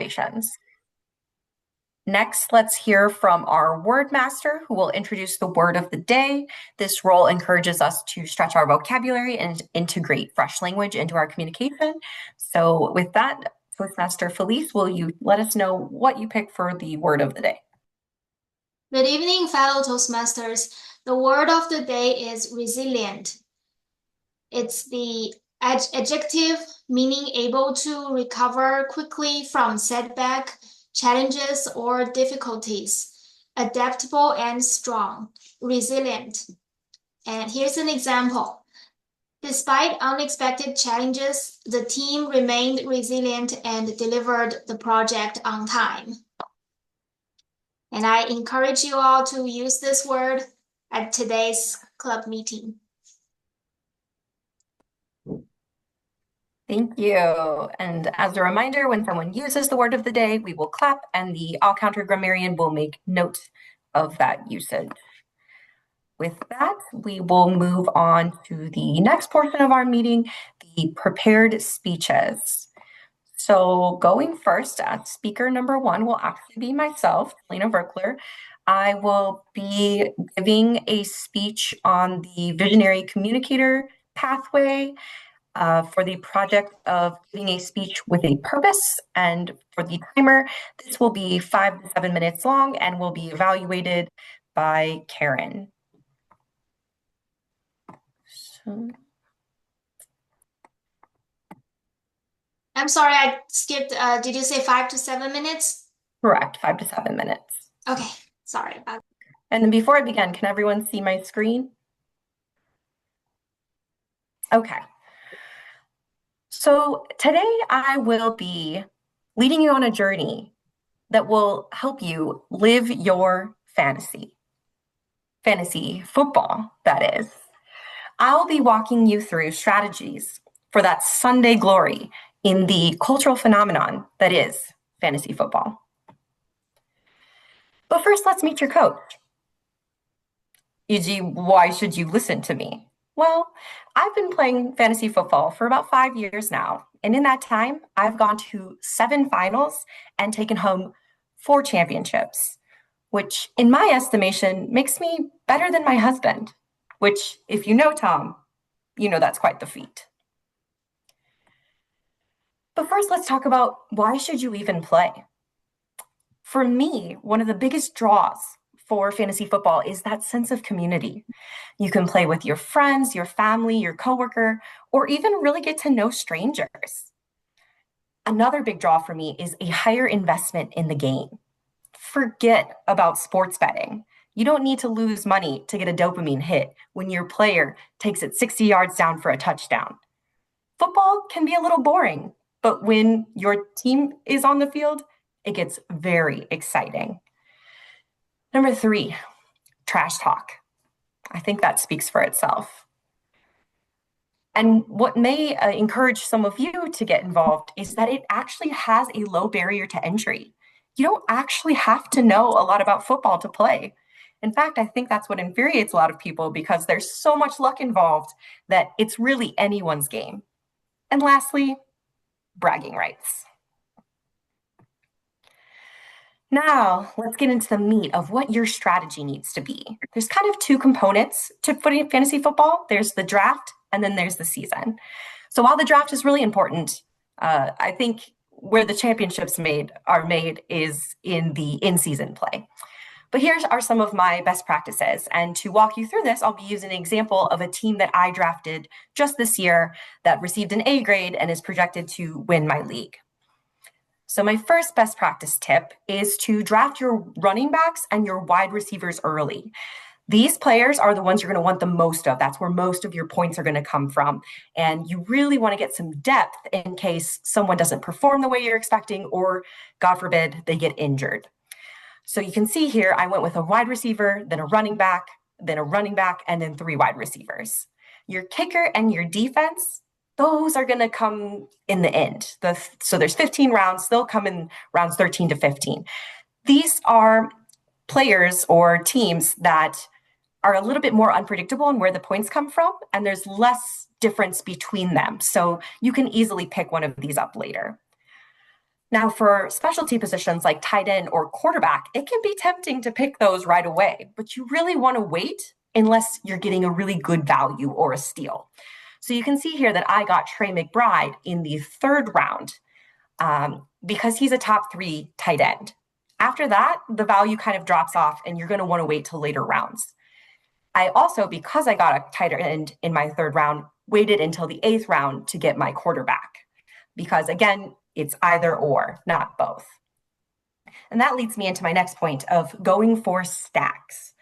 evaluations. Next, let's hear from our word master, who will introduce the word of the day. This role encourages us to stretch our vocabulary and integrate fresh language into our communication. So with that, Toastmaster Felice, will you let us know what you picked for the word of the day? Good evening, fellow Toastmasters. The word of the day is resilient. It's the adjective meaning able to recover quickly from setback, challenges, or difficulties. Adaptable and strong. Resilient. And here's an example. Despite unexpected challenges, the team remained resilient and delivered the project on time. And I encourage you all to use this word at today's club meeting. Thank you. And as a reminder, when someone uses the word of the day, we will clap and the all-counter grammarian will make note of that usage. With that, we will move on to the next portion of our meeting, the prepared speeches. So going first, speaker number one will actually be myself, Lena Verkler. I will be giving a speech on the visionary communicator pathway for the project of giving a speech with a purpose. And for the timer, this will be 5 to 7 minutes long and will be evaluated by Karen. I'm sorry, I skipped. Did you say 5 to 7 minutes? Correct, 5 to 7 minutes. Okay, sorry about that. And then before I begin, can everyone see my screen? Okay. So today I will be leading you on a journey that will help you live your fantasy football, that is. I'll be walking you through strategies for that Sunday glory in the cultural phenomenon that is fantasy football. But first, let's meet your coach. E.g., why should you listen to me? Well, I've been playing fantasy football for about 5 years now. And in that time, I've gone to 7 finals and taken home 4 championships, which in my estimation makes me better than my husband, which if you know Tom, you know that's quite the feat. But first, let's talk about why should you even play? For me, one of the biggest draws for fantasy football is that sense of community. You can play with your friends, your family, your coworker, or even really get to know strangers. Another big draw for me is a higher investment in the game. Forget about sports betting. You don't need to lose money to get a dopamine hit when your player takes it 60 yards down for a touchdown. Football can be a little boring, but when your team is on the field, it gets very exciting. Number 3, trash talk. I think that speaks for itself. And what may encourage some of you to get involved is that it actually has a low barrier to entry. You don't actually have to know a lot about football to play. In fact, I think that's what infuriates a lot of people because there's so much luck involved that it's really anyone's game. And lastly, bragging rights. Now, let's get into the meat of what your strategy needs to be. There's kind of 2 components to fantasy football. There's the draft, and then there's the season. So while the draft is really important, I think where the championships are made is in the in-season play. But here are some of my best practices. And to walk you through this, I'll be using an example of a team that I drafted just this year that received an A grade and is projected to win my league. So my first best practice tip is to draft your running backs and your wide receivers early. These players are the ones you're going to want the most of. That's where most of your points are going to come from. And you really want to get some depth in case someone doesn't perform the way you're expecting or, God forbid, they get injured. So you can see here, I went with a wide receiver, then a running back, and then 3 wide receivers. Your kicker and your defense, those are going to come in the end. So there's 15 rounds. They'll come in rounds 13 to 15. These are players or teams that are a little bit more unpredictable in where the points come from, and there's less difference between them. So you can easily pick one of these up later. Now, for specialty positions like tight end or quarterback, it can be tempting to pick those right away, but you really want to wait unless you're getting a really good value or a steal. So you can see here that I got Trey McBride in the third round because he's a top 3 tight end. After that, the value kind of drops off and you're going to want to wait till later rounds. I also, because I got a tight end in my third round, waited until the 8th round to get my quarterback because, again, it's either or, not both. And that leads me into my next point of going for stacks.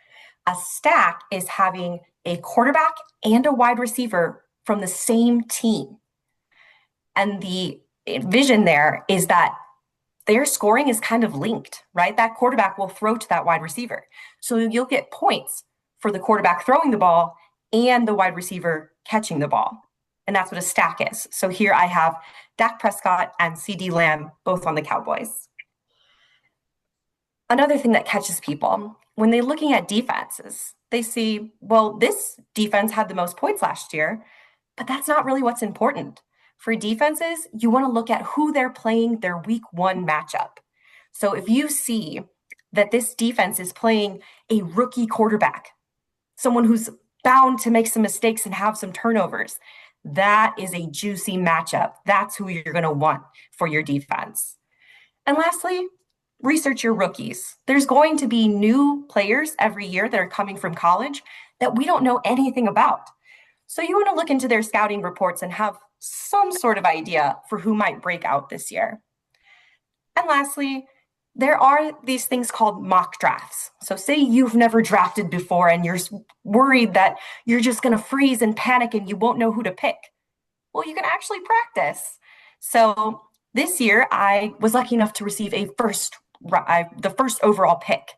A stack is having a quarterback and a wide receiver from the same team. And the vision there is that their scoring is kind of linked, right? That quarterback will throw to that wide receiver. So you'll get points for the quarterback throwing the ball and the wide receiver catching the ball. And that's what a stack is. So here I have Dak Prescott and CeeDee Lamb both on the Cowboys. Another thing that catches people when they're looking at defenses, they see, well, this defense had the most points last year, but that's not really what's important. For defenses, you want to look at who they're playing their week 1 matchup. So if you see that this defense is playing a rookie quarterback, someone who's bound to make some mistakes and have some turnovers, that is a juicy matchup. That's who you're going to want for your defense. And lastly, research your rookies. There's going to be new players every year that are coming from college that we don't know anything about. So you want to look into their scouting reports and have some sort of idea for who might break out this year. And lastly, there are these things called mock drafts. So say you've never drafted before and you're worried that you're just going to freeze and panic and you won't know who to pick. Well, you can actually practice. So this year, I was lucky enough to receive the first overall pick.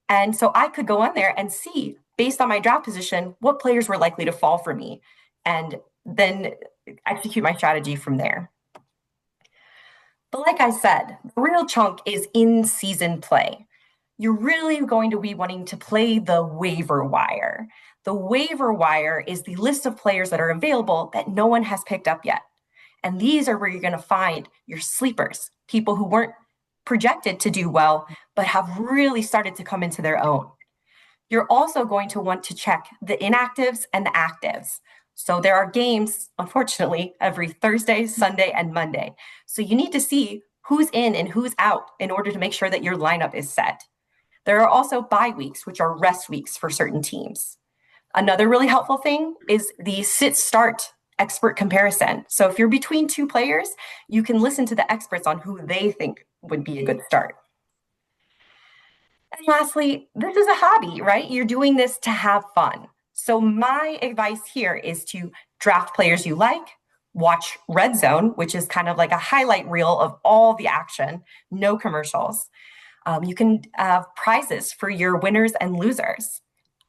And so I could go on there and see, based on my draft position, what players were likely to fall for me, and then execute my strategy from there. But like I said, the real chunk is in-season play. You're really going to be wanting to play the waiver wire. The waiver wire is the list of players that are available that no one has picked up yet. And these are where you're going to find your sleepers, people who weren't projected to do well, but have really started to come into their own. You're also going to want to check the inactives and the actives. So there are games, unfortunately, every Thursday, Sunday, and Monday. So you need to see who's in and who's out in order to make sure that your lineup is set. There are also bye weeks, which are rest weeks for certain teams. Another really helpful thing is the sit-start expert comparison. So if you're between 2 players, you can listen to the experts on who they think would be a good start. And lastly, this is a hobby, right? You're doing this to have fun. So my advice here is to draft players you like, watch Red Zone, which is kind of like a highlight reel of all the action, no commercials. You can have prizes for your winners and losers.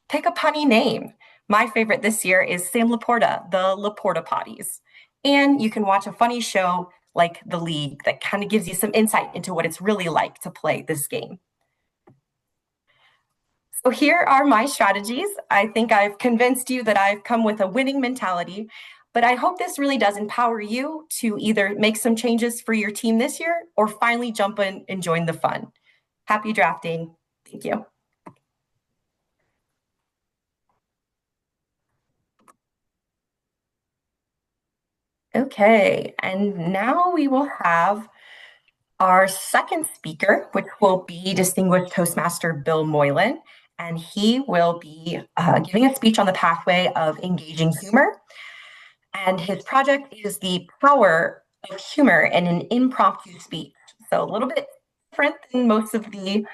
Pick a punny name. My favorite this year is Sam Laporta, the Laporta Potties. And you can watch a funny show like The League that kind of gives you some insight into what it's really like to play this game. So here are my strategies. I think I've convinced you that I've come with a winning mentality, but I hope this really does empower you to either make some changes for your team this year or finally jump in and join the fun. Happy drafting. Thank you. Okay, and now we will have our second speaker, which will be distinguished Toastmaster Bill Moylan, and he will be giving a speech on the pathway of engaging humor. And his project is the power of humor in an impromptu speech. So a little bit different than most of the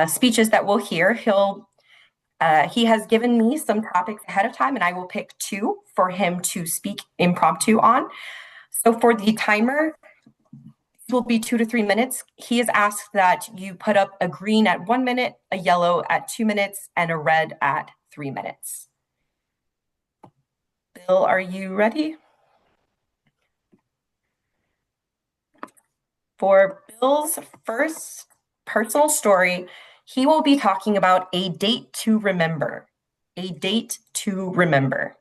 speeches that we'll hear. He has given me some topics ahead of time, and I will pick 2 for him to speak impromptu on. So for the timer, it will be 2 to 3 minutes. He has asked that you put up a green at 1 minute, a yellow at 2 minutes, and a red at 3 minutes. Bill, are you ready? For Bill's first personal story, he will be talking about a date to remember. A date to remember.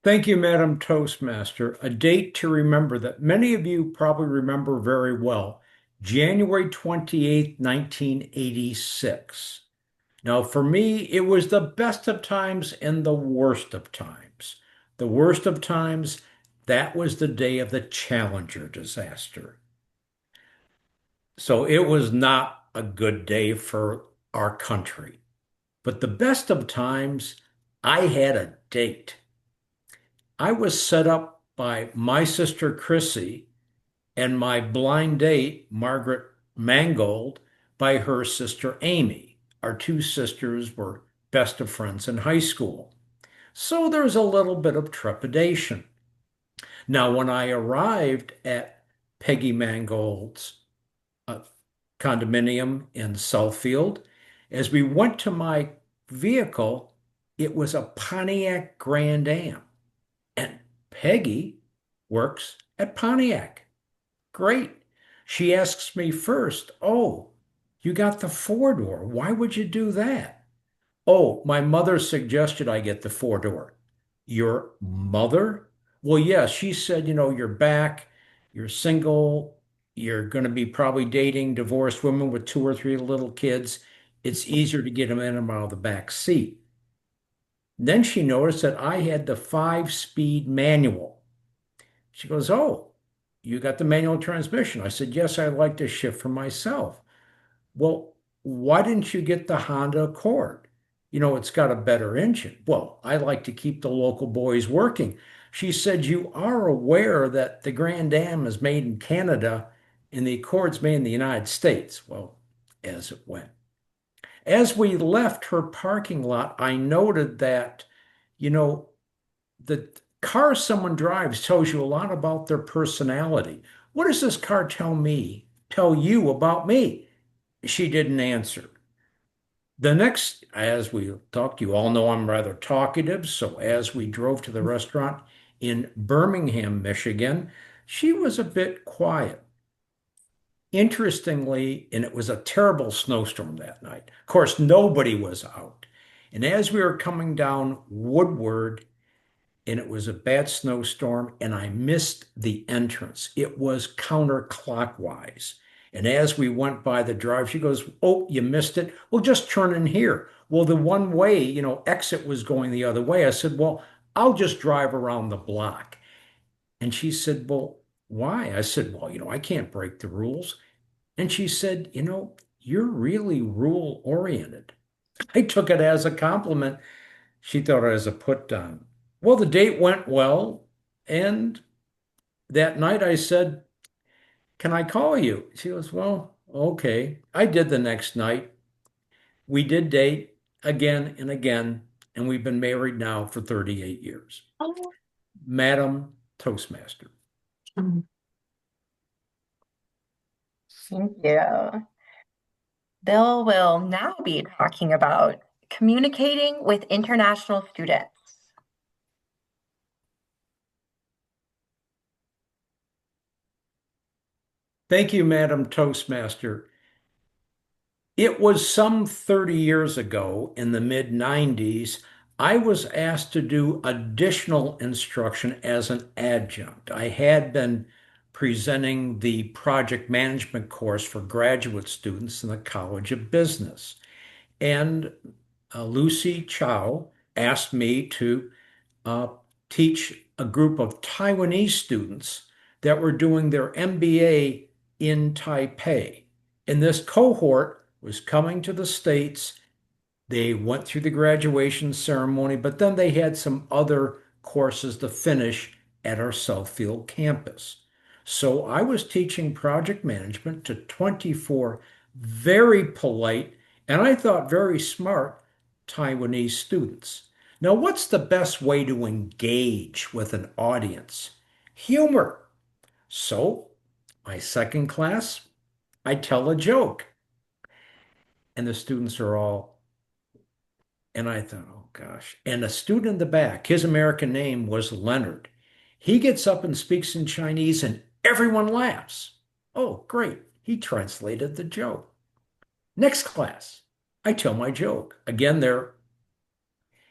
Thank you, Madam Toastmaster. A date to remember that many of you probably remember very well. January 28th, 1986. Now, for me, it was the best of times and the worst of times. The worst of times, that was the day of the Challenger disaster. So it was not a good day for our country. But the best of times, I had a date. I was set up by my sister Chrissy and my blind date, Margaret Mangold, by her sister Amy. Our two sisters were best of friends in high school. So there's a little bit of trepidation. Now, when I arrived at Peggy Mangold's uh, condominium in Southfield, as we went to my vehicle, it was a Pontiac Grand Am. And Peggy works at Pontiac. Great. She asks me first, "Oh, you got the four-door. Why would you do that?" "Oh, my mother suggested I get the four-door." "Your mother?" "Well, yes, she said, you're back, you're single, you're going to be probably dating divorced women with two or three little kids. It's easier to get them in and out of the back seat." Then she noticed that I had the five-speed manual. She goes, "Oh, you got the manual transmission." I said, "Yes, I'd like to shift for myself." "Well, why didn't you get the Honda Accord? It's got a better engine." "Well, I like to keep the local boys working." She said, "You are aware that the Grand Am is made in Canada and the Accord's made in the United States." Well, as it went. As we left her parking lot, I noted that, you know, the car someone drives tells you a lot about their personality. What does this car tell you about me? She didn't answer. The next, as we talked, you all know I'm rather talkative. So as we drove to the restaurant in Birmingham, Michigan, she was a bit quiet. Interestingly, and it was a terrible snowstorm that night. Of course, nobody was out. And as we were coming down Woodward, and it was a bad snowstorm, and I missed the entrance. It was counterclockwise. And as we went by the drive, she goes, "Oh, you missed it. Well, just turn in here." Well, the one way, exit was going the other way. I said, "Well, I'll just drive around the block." And she said, "Well, why?" I said, "Well, I can't break the rules." And she said, "You're really rule oriented." I took it as a compliment. She thought it as a put down. Well, the date went well. And that night I said, "Can I call you?" She goes, "Well, okay." I did the next night. We did date again and again, and we've been married now for 38 years. Oh, Madam Toastmaster. thank you. Bill will now be talking about communicating with international students. Thank you, Madam Toastmaster. It was some 30 years ago in the mid 90s. I was asked to do additional instruction as an adjunct. I had been presenting the project management course for graduate students in the College of Business. And Lucy Chow asked me to uh, teach a group of Taiwanese students that were doing their MBA in Taipei. And this cohort was coming to the States. They went through the graduation ceremony, but then they had some other courses to finish at our Southfield campus. So I was teaching project management to 24 very polite and I thought very smart Taiwanese students. Now, what's the best way to engage with an audience? Humor. So, my second class, I tell a joke, and the students are all, and I thought, "Oh gosh." And a student in the back, his American name was Leonard. He gets up and speaks in Chinese, and everyone laughs. Oh, great. He translated the joke. Next class, I tell my joke. Again, there,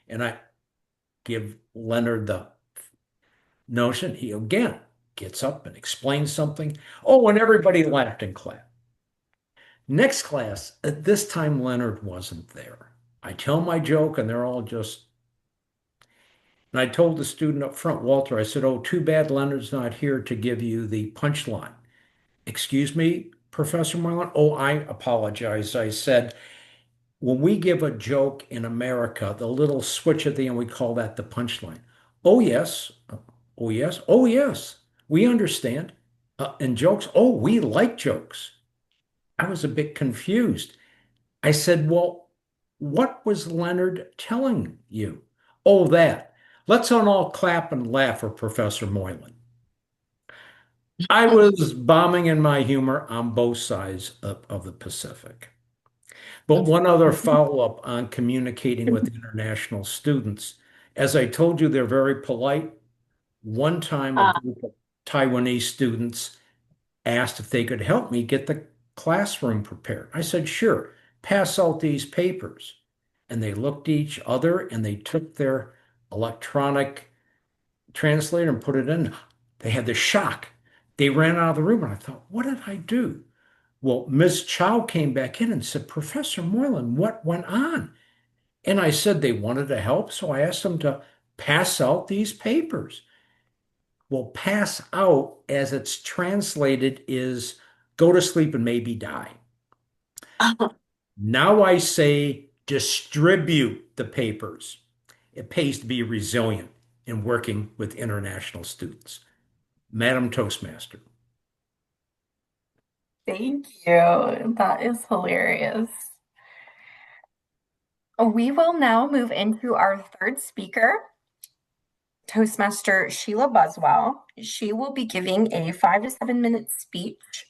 and I give Leonard the notion. He again gets up and explains something. Oh, and everybody laughed and clapped. Next class, at this time, Leonard wasn't there. I tell my joke, and they're all just. And I told the student up front, Walter, I said, oh, too bad Leonard's not here to give you the punchline. Excuse me, Professor Marlin? Oh, I apologize. I said, when we give a joke in America, the little switch at the end, we call that the punchline. Oh, yes. Oh, yes. Oh, yes. We understand. And jokes, oh, we like jokes. I was a bit confused. I said, well, what was Leonard telling you? Oh, that. Let's all clap and laugh for Professor Moylan. I was bombing in my humor on both sides of the Pacific. But one other follow-up on communicating with international students. As I told you, they're very polite. One time, a group of Taiwanese students asked if they could help me get the classroom prepared. I said, sure, pass out these papers. And they looked at each other and they took their electronic translator and put it in. They had the shock. They ran out of the room and I thought, what did I do? Well, Ms. Chow came back in and said, Professor Moylan, what went on? And I said they wanted to help, so I asked them to pass out these papers. Well, pass out, as it's translated, is go to sleep and maybe die. Now I say distribute the papers. It pays to be resilient in working with international students. Madam Toastmaster. Thank you. That is hilarious. We will now move into our third speaker, Toastmaster Sheila Buswell. She will be giving a 5 to 7 minute speech,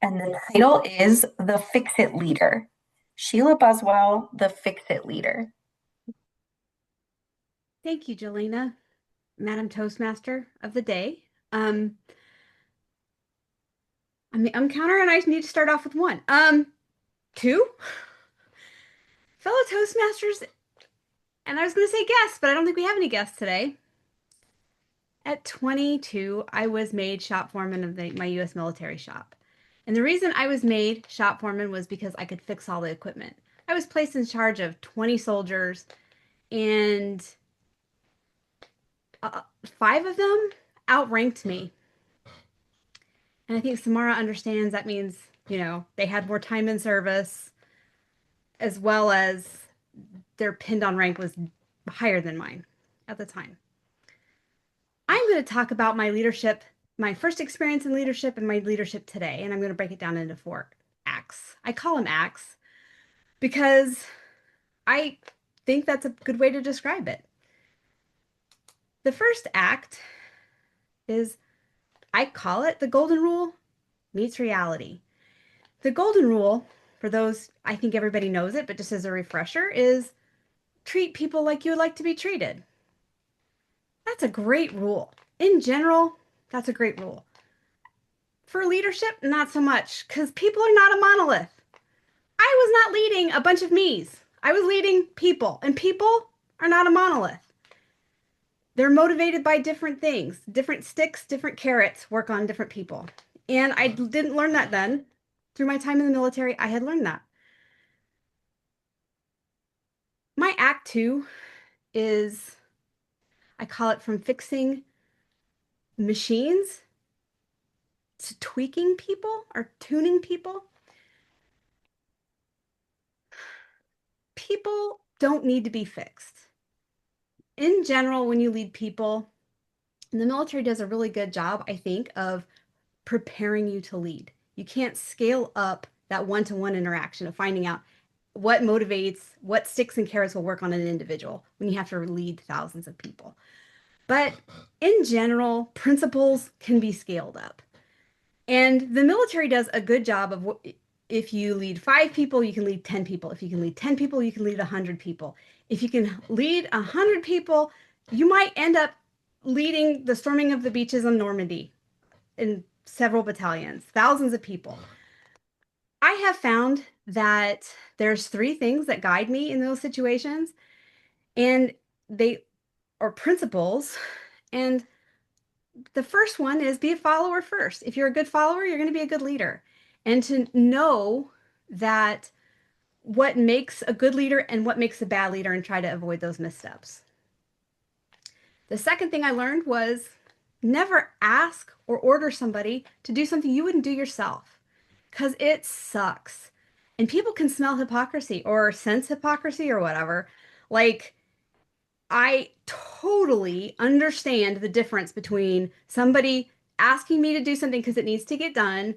and the title is The Fix It Leader. Sheila Buswell, The Fix It Leader. Thank you, Jelena, Madam Toastmaster of the day. I'm counter, and I need to start off with one. Two fellow Toastmasters, and I was going to say guests, but I don't think we have any guests today. At 22, I was made shop foreman of my U.S. military shop. And the reason I was made shop foreman was because I could fix all the equipment. I was placed in charge of 20 soldiers, and 5 of them outranked me. And I think Samara understands that means, they had more time in service, as well as their pinned on rank was higher than mine at the time. I'm going to talk about my leadership, my first experience in leadership, and my leadership today. And I'm going to break it down into 4 acts. I call them acts because I think that's a good way to describe it. The first act is, I call it the golden rule meets reality. The golden rule, for those, I think everybody knows it, but just as a refresher, is treat people like you would like to be treated. That's a great rule. In general, that's a great rule. For leadership, not so much, because people are not a monolith. I was not leading a bunch of me's. I was leading people, and people are not a monolith. They're motivated by different things. Different sticks, different carrots work on different people. And I didn't learn that then. Through my time in the military, I had learned that. My act 2 is, I call it from fixing machines to tweaking people or tuning people. People don't need to be fixed. In general, when you lead people, and the military does a really good job, I think, of preparing you to lead. You can't scale up that one-to-one interaction of finding out what motivates, what sticks and carrots will work on an individual when you have to lead thousands of people. But in general, principles can be scaled up. And the military does a good job of, if you lead 5 people, you can lead 10 people. If you can lead 10 people, you can lead 100 people. If you can lead 100 people, you might end up leading the storming of the beaches in Normandy in several battalions, thousands of people. I have found that there's 3 things that guide me in those situations, and they are principles, and the first one is be a follower first. If you're a good follower, you're going to be a good leader. And to know that what makes a good leader and what makes a bad leader and try to avoid those missteps. The second thing I learned was never ask or order somebody to do something you wouldn't do yourself because it sucks. And people can smell hypocrisy or sense hypocrisy or whatever. Like, I totally understand the difference between somebody asking me to do something because it needs to get done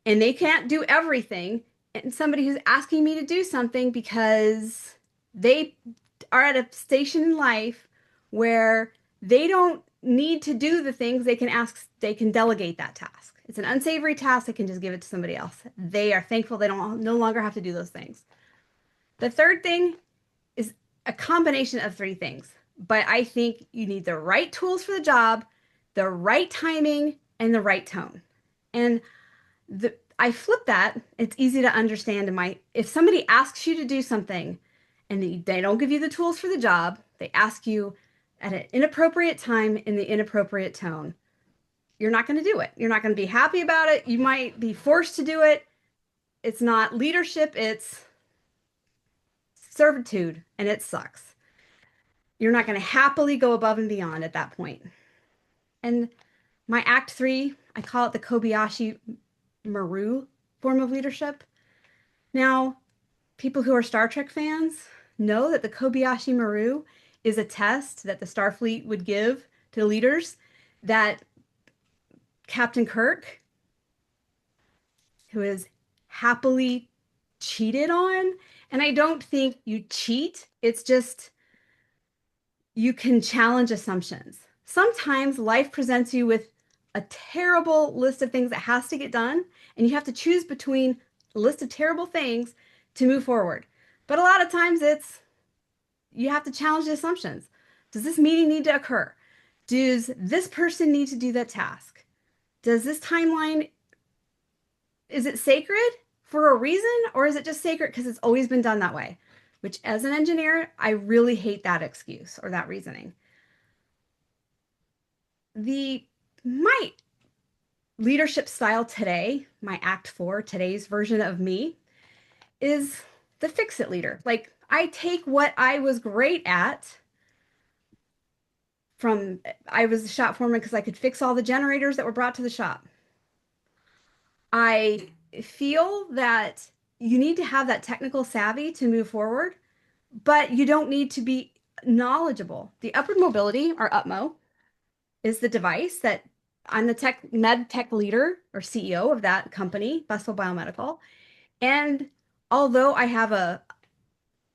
and they can't do everything, and somebody who's asking me to do something because they are at a station in life where they don't need to do the things they can delegate that task. It's an unsavory task, they can just give it to somebody else. They are thankful they don't no longer have to do those things. The third thing is a combination of three things, but I think you need the right tools for the job, the right timing, and the right tone. And I flip that. It's easy to understand if somebody asks you to do something and they don't give you the tools for the job, they ask you at an inappropriate time in the inappropriate tone, you're not going to do it. You're not going to be happy about it. You might be forced to do it. It's not leadership, it's servitude, and it sucks. You're not going to happily go above and beyond at that point. And my Act 3, I call it the Kobayashi Maru form of leadership. Now, people who are Star Trek fans know that the Kobayashi Maru is a test that the Starfleet would give to leaders that Captain Kirk, who is happily cheated on, and I don't think you cheat, it's just you can challenge assumptions. Sometimes life presents you with a terrible list of things that has to get done, and you have to choose between a list of terrible things to move forward. But a lot of times you have to challenge the assumptions. Does this meeting need to occur? Does this person need to do that task? Does this timeline, is it sacred for a reason, or is it just sacred because it's always been done that way? Which, as an engineer, I really hate that excuse or that reasoning. My leadership style today, my Act 4, today's version of me, is the fix-it leader. Like, I take what I was great at I was a shop foreman because I could fix all the generators that were brought to the shop. I feel that you need to have that technical savvy to move forward, but you don't need to be knowledgeable. The Upward Mobility, or UPMO, is the device that I'm the med tech leader or CEO of that company, Buswell Biomedical. And although I have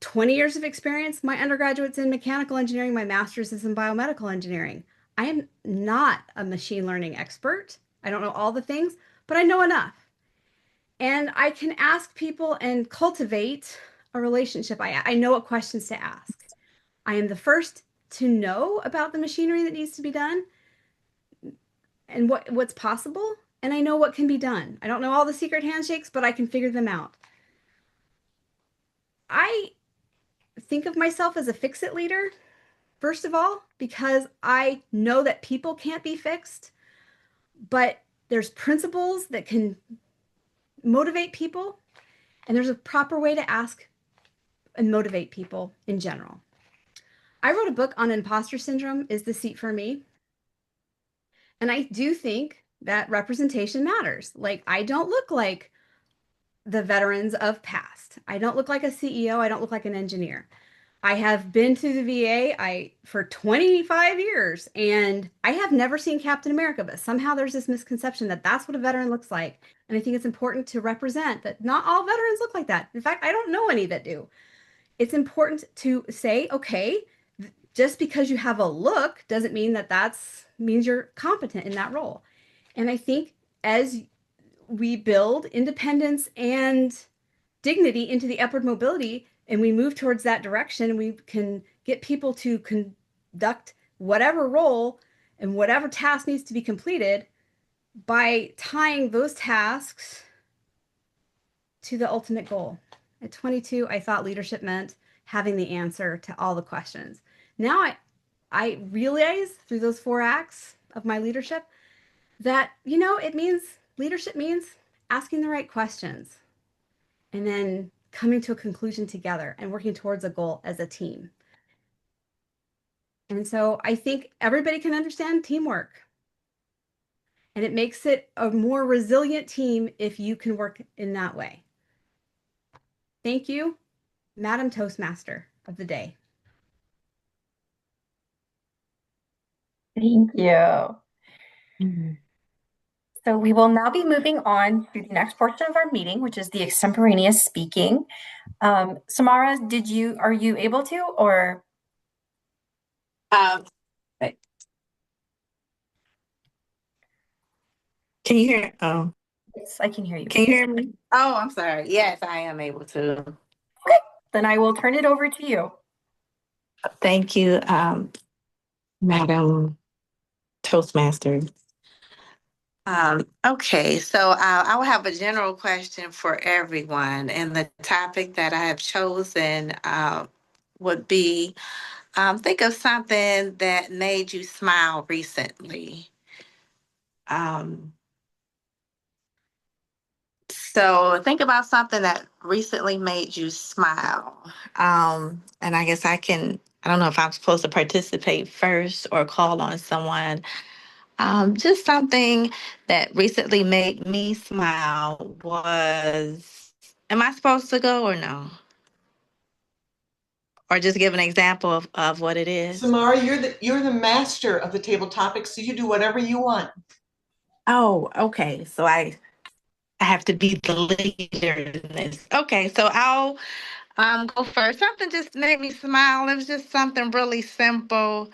20 years of experience, my undergraduate's in mechanical engineering, my master's is in biomedical engineering. I am not a machine learning expert. I don't know all the things, but I know enough. And I can ask people and cultivate a relationship. I know what questions to ask. I am the first to know about the machinery that needs to be done and what's possible, and I know what can be done. I don't know all the secret handshakes, but I can figure them out. I think of myself as a fix-it leader, first of all, because I know that people can't be fixed, but there's principles that can motivate people, and there's a proper way to ask and motivate people in general. I wrote a book on imposter syndrome, Is This Seat for Me? And I do think that representation matters. Like, I don't look like the veterans of past. I don't look like a CEO. I don't look like an engineer. I have been to the VA for 25 years, and I have never seen Captain America, but somehow there's this misconception that that's what a veteran looks like. And I think it's important to represent that not all veterans look like that. In fact, I don't know any that do. It's important to say, okay, just because you have a look doesn't mean that means you're competent in that role. And I think as we build independence and dignity into the upward mobility, and we move towards that direction, we can get people to conduct whatever role and whatever task needs to be completed by tying those tasks to the ultimate goal. At 22, I thought leadership meant having the answer to all the questions. Now I realize through those 4 acts of my leadership, that, it means leadership means asking the right questions and then coming to a conclusion together and working towards a goal as a team. And so I think everybody can understand teamwork. And it makes it a more resilient team if you can work in that way. Thank you, Madam Toastmaster of the day. Thank you. So we will now be moving on to the next portion of our meeting, which is the extemporaneous speaking. Samara, are you able to, or? Can you hear? Oh, Yes, I can hear you. can you hear me? Oh, I'm sorry. Yes, I am able to. Okay, then I will turn it over to you. Thank you, Madam Toastmaster. Okay, so I will have a general question for everyone, and the topic that I have chosen would be think of something that made you smile recently. Um, So think about something that recently made you smile. And I guess I don't know if I'm supposed to participate first or call on someone. Just something that recently made me smile was, am I supposed to go or no? Or just give an example of what it is? Samara, you're the master of the table topics, so you do whatever you want. Oh, okay. So I have to be the leader in this. Okay, so I'll go first. Something just made me smile. It was just something really simple.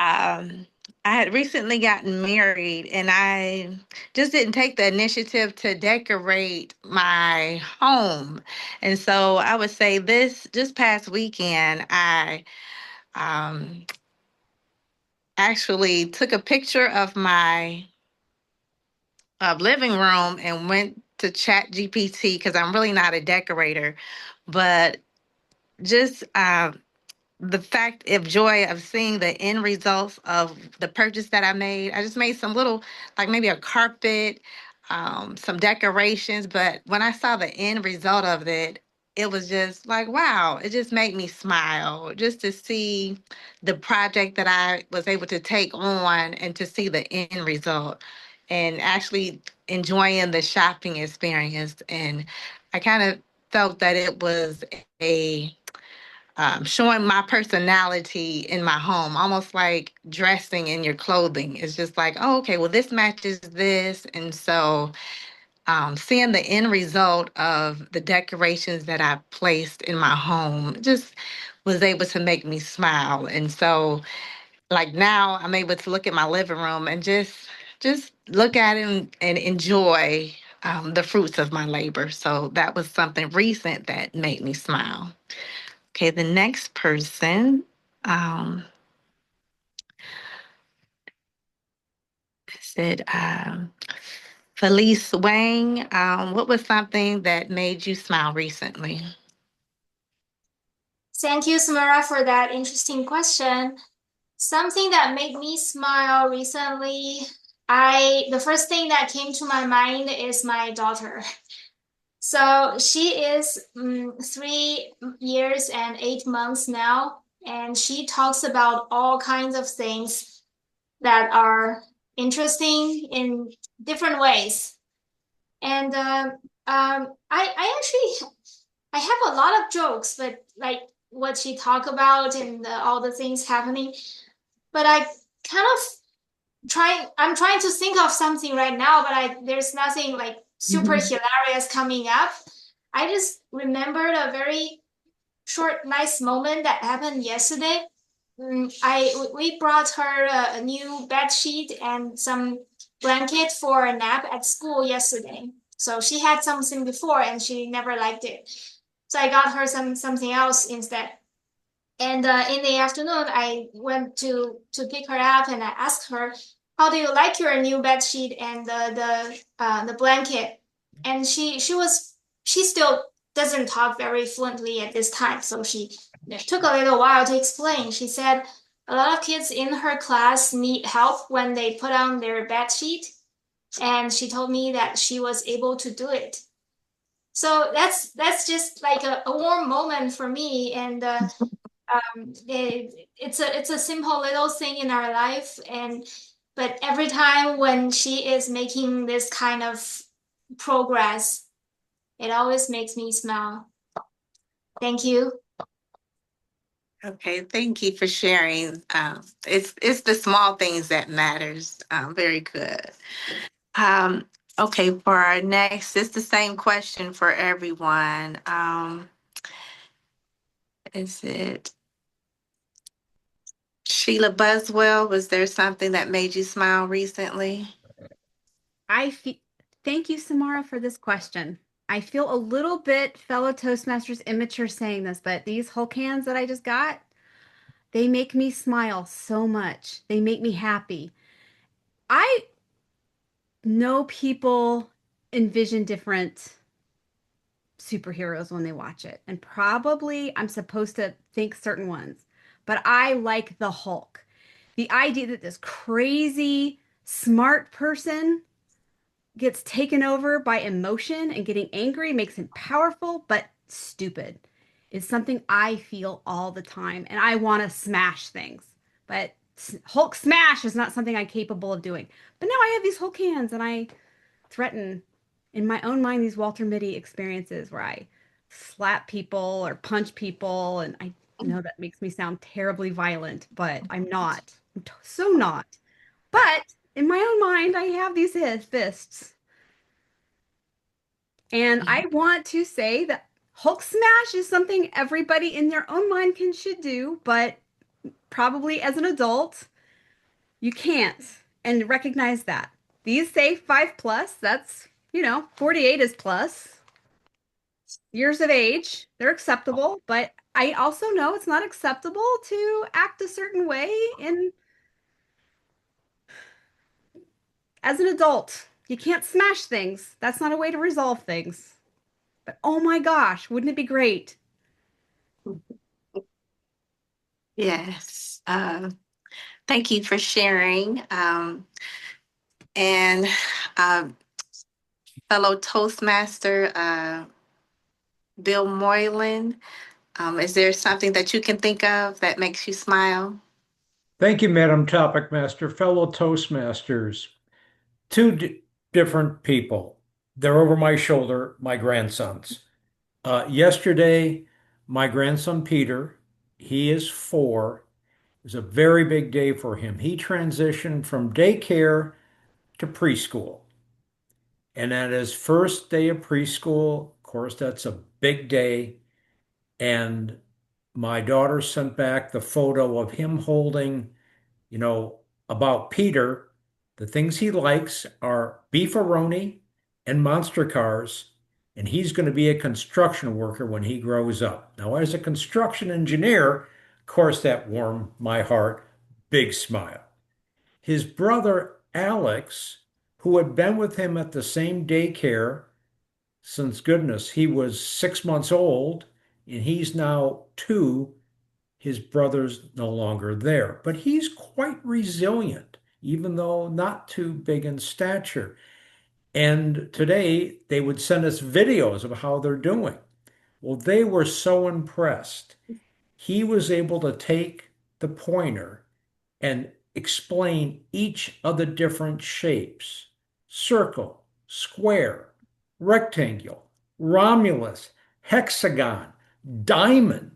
Um, I had recently gotten married and I just didn't take the initiative to decorate my home. And so I would say this just past weekend, I um, actually took a picture of my living room and went to Chat GPT because I'm really not a decorator, but just the fact of joy of seeing the end results of the purchase that I made. I just made some little, like maybe a carpet, some decorations, but when I saw the end result of it, it was just like, wow, it just made me smile just to see the project that I was able to take on and to see the end result and actually enjoying the shopping experience. And I kind of felt that it was a showing my personality in my home, almost like dressing in your clothing. It's just like, oh, okay, well, this matches this. And so seeing the end result of the decorations that I placed in my home just was able to make me smile. And so like now I'm able to look at my living room and just look at it and enjoy the fruits of my labor. So that was something recent that made me smile. Okay, the next person um, said, Felice Wang, what was something that made you smile recently? Thank you, Samara, for that interesting question. Something that made me smile recently, the first thing that came to my mind is my daughter. So she is 3 years and 8 months now, and she talks about all kinds of things that are interesting in different ways. And I actually I have a lot of jokes, but like what she talk about and all the things happening. But I kind of I'm trying to think of something right now, but there's nothing like super hilarious coming up. I just remembered a very short, nice moment that happened yesterday. We brought her a new bed sheet and some blanket for a nap at school yesterday. So she had something before and she never liked it. So I got her something else instead. And in the afternoon, I went to pick her up and I asked her, "How do you like your new bed sheet and the blanket?" And she still doesn't talk very fluently at this time, so she took a little while to explain. She said, a lot of kids in her class need help when they put on their bed sheet, and she told me that she was able to do it. So that's just like a warm moment for me, and it's a simple little thing in our life, and but every time when she is making this kind of progress, it always makes me smile. Thank you. Okay, thank you for sharing. It's the small things that matters. Very good. Um, okay, for our next, it's the same question for everyone. Is it Sheila Buswell? Was there something that made you smile recently? Thank you, Samara, for this question. I feel a little bit fellow Toastmasters immature saying this, but these Hulk hands that I just got, they make me smile so much. They make me happy. I know people envision different superheroes when they watch it, and probably I'm supposed to think certain ones, but I like the Hulk. The idea that this crazy, smart person gets taken over by emotion and getting angry makes him powerful but stupid is something I feel all the time. And I want to smash things. But Hulk smash is not something I'm capable of doing. But now I have these Hulk hands and I threaten in my own mind these Walter Mitty experiences where I slap people or punch people. And I know that makes me sound terribly violent, but I'm not. So not. But in my own mind, I have these fists. And I want to say that Hulk smash is something everybody in their own mind should do, but probably as an adult, you can't. And recognize that. These say 5+, that's, 48 is plus years of age. They're acceptable, but I also know it's not acceptable to act a certain way in as an adult. You can't smash things. That's not a way to resolve things. But oh my gosh, wouldn't it be great? Yes. Thank you for sharing. And uh, fellow Toastmaster Bill Moylan, is there something that you can think of that makes you smile? Thank you, Madam Topic Master. Fellow Toastmasters, two different people. They're over my shoulder, my grandsons. Yesterday, my grandson Peter, he is 4. It was a very big day for him. He transitioned from daycare to preschool. And at his first day of preschool, of course, that's a big day. And my daughter sent back the photo of him holding, about Peter. The things he likes are beefaroni and monster cars, and he's going to be a construction worker when he grows up. Now, as a construction engineer, of course, that warmed my heart. Big smile. His brother Alex, who had been with him at the same daycare since goodness, he was 6 months old, and he's now 2. His brother's no longer there, but he's quite resilient, even though not too big in stature. And today they would send us videos of how they're doing. Well, they were so impressed. He was able to take the pointer and explain each of the different shapes: circle, square, rectangle, Romulus, hexagon, diamond.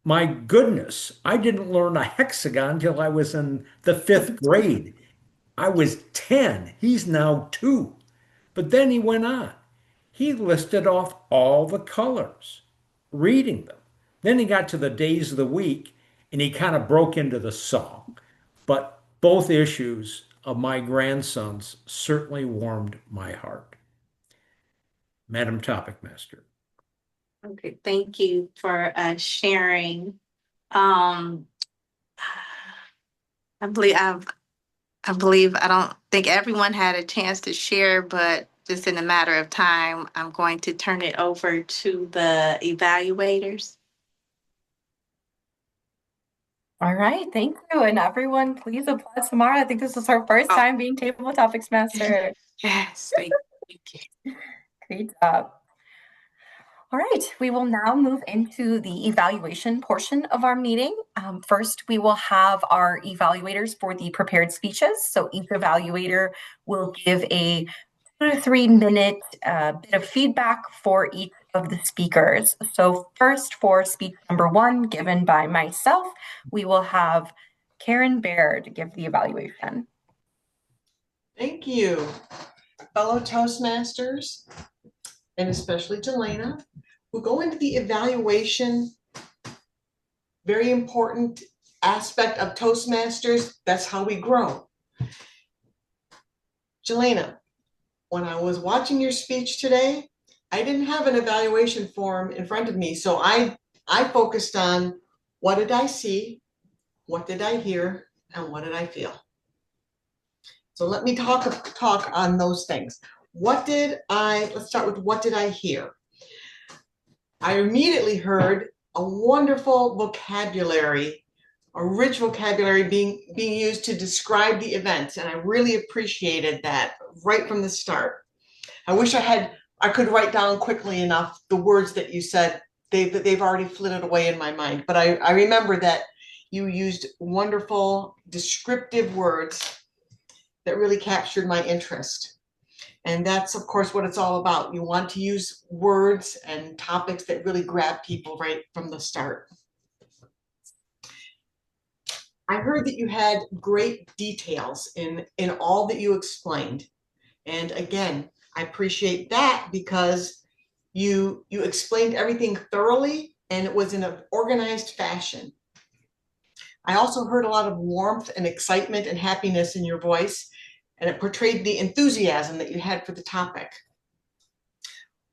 My goodness, I didn't learn a hexagon till I was in the 5th grade. I was 10. He's now 2. But then he went on. He listed off all the colors, reading them. Then he got to the days of the week and he kind of broke into the song. But both issues of my grandsons certainly warmed my heart. Madam Topic Master. Okay, thank you for sharing. Um, I believe I don't think everyone had a chance to share, but just in a matter of time, I'm going to turn it over to the evaluators. All right, thank you. And everyone, please applaud Samara. I think this is her first Oh, time being Table Topics Master. yes, thank you. Great job. All right, we will now move into the evaluation portion of our meeting. First, we will have our evaluators for the prepared speeches. So each evaluator will give a 2 to 3 minute bit of feedback for each of the speakers. So first, for speech number 1, given by myself, we will have Karen Baird give the evaluation. Thank you, fellow Toastmasters, and especially Jelena, who go into the evaluation, very important aspect of Toastmasters. That's how we grow. Jelena, when I was watching your speech today, I didn't have an evaluation form in front of me, so I focused on what did I see, what did I hear, and what did I feel. So let me talk on those things. Let's start with what did I hear? I immediately heard a wonderful vocabulary, a rich vocabulary being used to describe the events, and I really appreciated that right from the start. I wish I could write down quickly enough the words that you said. They've already flitted away in my mind, but I remember that you used wonderful descriptive words that really captured my interest. And that's, of course, what it's all about. You want to use words and topics that really grab people right from the start. I heard that you had great details in all that you explained. And again, I appreciate that because you explained everything thoroughly and it was in an organized fashion. I also heard a lot of warmth and excitement and happiness in your voice, and it portrayed the enthusiasm that you had for the topic.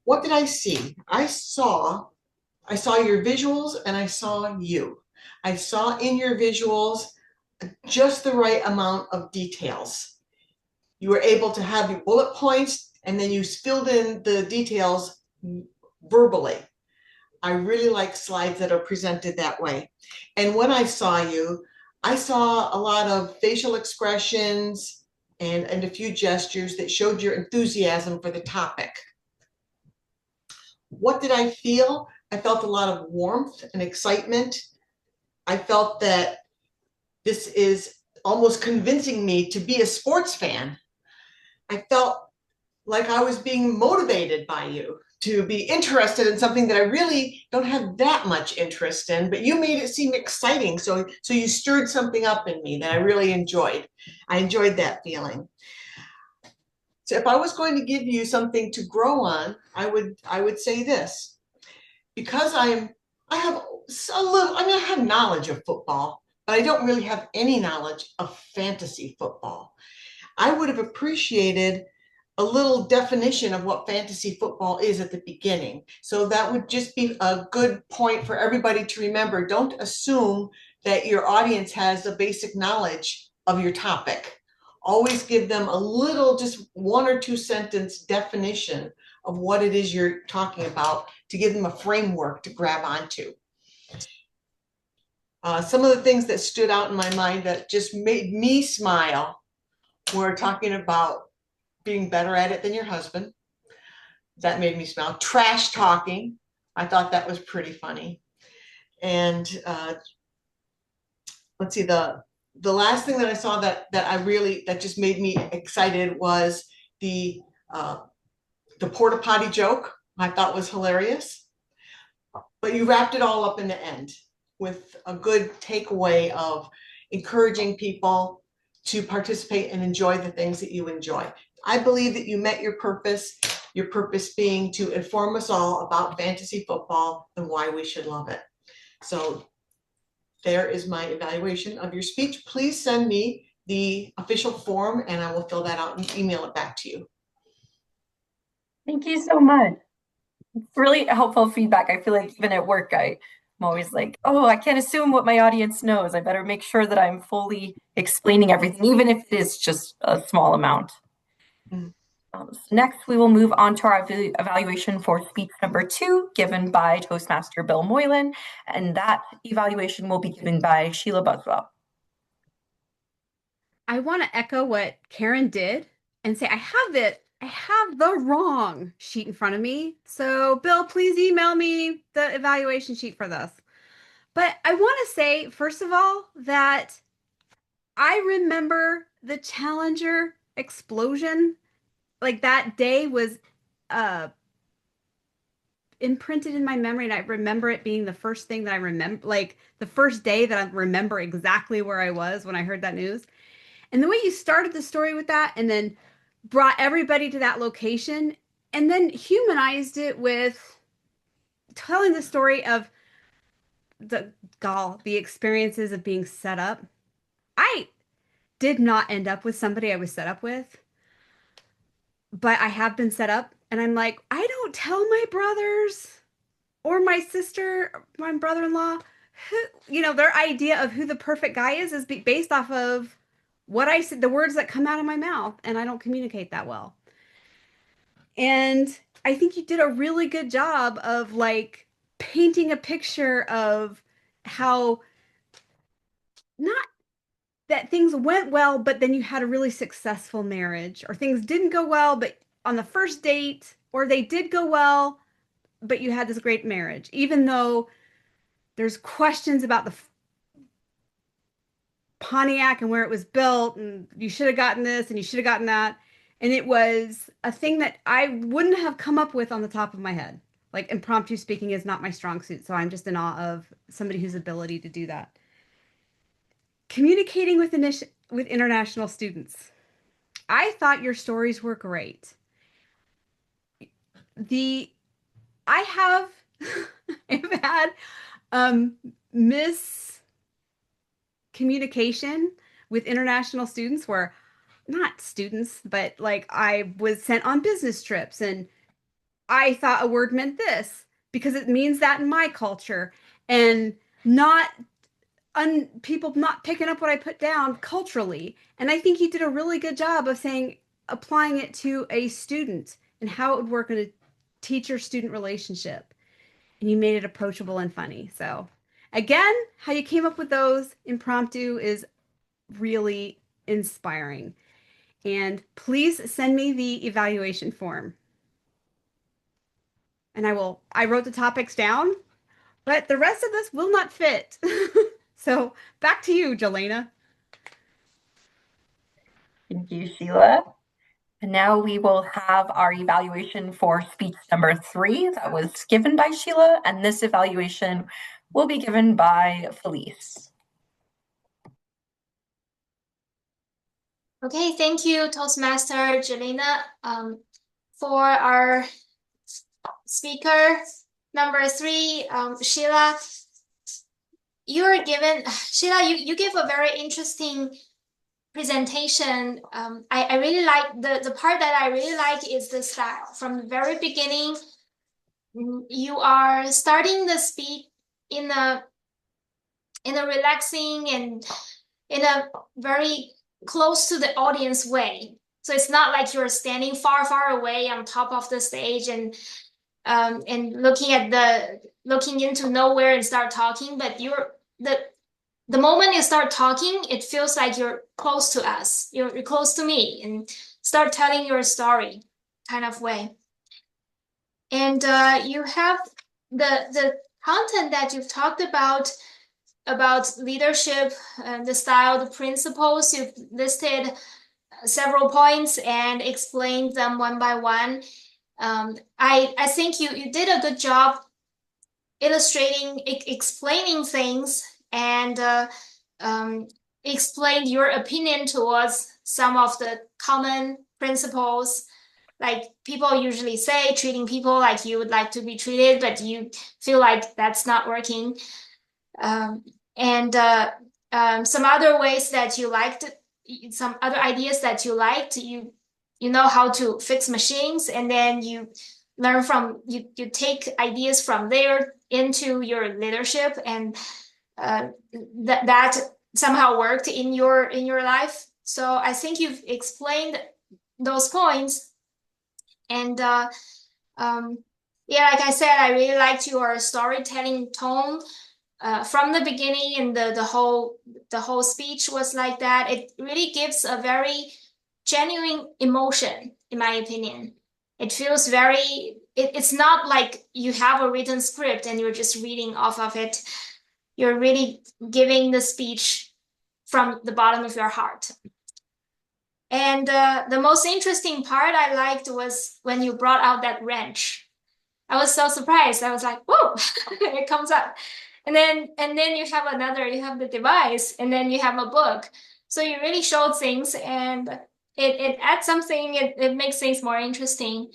What did I see? I saw your visuals and I saw you. I saw in your visuals just the right amount of details. You were able to have your bullet points and then you filled in the details verbally. I really like slides that are presented that way. And when I saw you, I saw a lot of facial expressions and a few gestures that showed your enthusiasm for the topic. What did I feel? I felt a lot of warmth and excitement. I felt that this is almost convincing me to be a sports fan. I felt like I was being motivated by you to be interested in something that I really don't have that much interest in, but you made it seem exciting. So you stirred something up in me that I really enjoyed. I enjoyed that feeling. So if I was going to give you something to grow on, I would say this. Because I have knowledge of football, but I don't really have any knowledge of fantasy football. I would have appreciated a little definition of what fantasy football is at the beginning. So that would just be a good point for everybody to remember. Don't assume that your audience has a basic knowledge of your topic. Always give them a little, just 1 or 2 sentence definition of what it is you're talking about to give them a framework to grab onto. Some of the things that stood out in my mind that just made me smile were talking about being better at it than your husband. That made me smile. Trash talking. I thought that was pretty funny. And let's see, the last thing that I saw that just made me excited was the porta potty joke. I thought was hilarious. But you wrapped it all up in the end with a good takeaway of encouraging people to participate and enjoy the things that you enjoy. I believe that you met your purpose being to inform us all about fantasy football and why we should love it. So there is my evaluation of your speech. Please send me the official form and I will fill that out and email it back to you. Thank you so much. It's really helpful feedback. I feel like even at work, I'm always like, oh, I can't assume what my audience knows. I better make sure that I'm fully explaining everything, even if it is just a small amount. Next, we will move on to our evaluation for speech number 2, given by Toastmaster Bill Moylan, and that evaluation will be given by Sheila Buswell. I want to echo what Karen did and say I have the wrong sheet in front of me. So Bill, please email me the evaluation sheet for this. But I want to say, first of all, that I remember the Challenger explosion. Like that day was imprinted in my memory, and I remember it being the first thing that I remember, like the first day that I remember exactly where I was when I heard that news. And the way you started the story with that and then brought everybody to that location and then humanized it with telling the story of the experiences of being set up. I did not end up with somebody I was set up with, but I have been set up, and I'm like, I don't tell my brothers or my sister, my brother-in-law, their idea of who the perfect guy is based off of what I said, the words that come out of my mouth, and I don't communicate that well. And I think you did a really good job of like painting a picture of how not that things went well, but then you had a really successful marriage, or things didn't go well, but on the first date, or they did go well, but you had this great marriage, even though there's questions about the Pontiac and where it was built, and you should have gotten this and you should have gotten that. And it was a thing that I wouldn't have come up with on the top of my head. Like impromptu speaking is not my strong suit, so I'm just in awe of somebody whose ability to do that. Communicating with international students. I thought your stories were great. I have I've had miscommunication with international students where not students, but like I was sent on business trips and I thought a word meant this because it means that in my culture, and not people not picking up what I put down culturally. And I think you did a really good job of applying it to a student and how it would work in a teacher-student relationship. And you made it approachable and funny. So again, how you came up with those impromptu is really inspiring. And please send me the evaluation form. And I wrote the topics down, but the rest of this will not fit. So back to you, Jelena. Thank you, Sheila. And now we will have our evaluation for speech number 3 that was given by Sheila, and this evaluation will be given by Felice. Okay, thank you, Toastmaster Jelena. For our speaker number 3, Sheila, you give a very interesting presentation. I really like the part that I really like is the style. From the very beginning, you are starting the speech in a relaxing and in a very close to the audience way. So it's not like you're standing far, far away on top of the stage and looking into nowhere and start talking, but the moment you start talking, it feels like you're close to us. You're close to me and start telling your story kind of way. And you have the content that you've talked about leadership, the style, the principles. You've listed several points and explained them one by one. I think you did a good job illustrating, explaining things, and explained your opinion towards some of the common principles. Like people usually say, treating people like you would like to be treated, but you feel like that's not working. And some other ways that you liked, some other ideas that you liked, you know how to fix machines, and then you learn from, you take ideas from there into your leadership, and that somehow worked in your life. So I think you've explained those points And um, yeah, like I said, I really liked your storytelling tone from the beginning, and the whole speech was like that. It really gives a very genuine emotion, in my opinion. It feels it's not like you have a written script and you're just reading off of it. You're really giving the speech from the bottom of your heart. And the most interesting part I liked was when you brought out that wrench. I was so surprised. I was like, whoa, it comes up. And then you have the device, and then you have a book. So you really showed things, and it adds something, it makes things more interesting.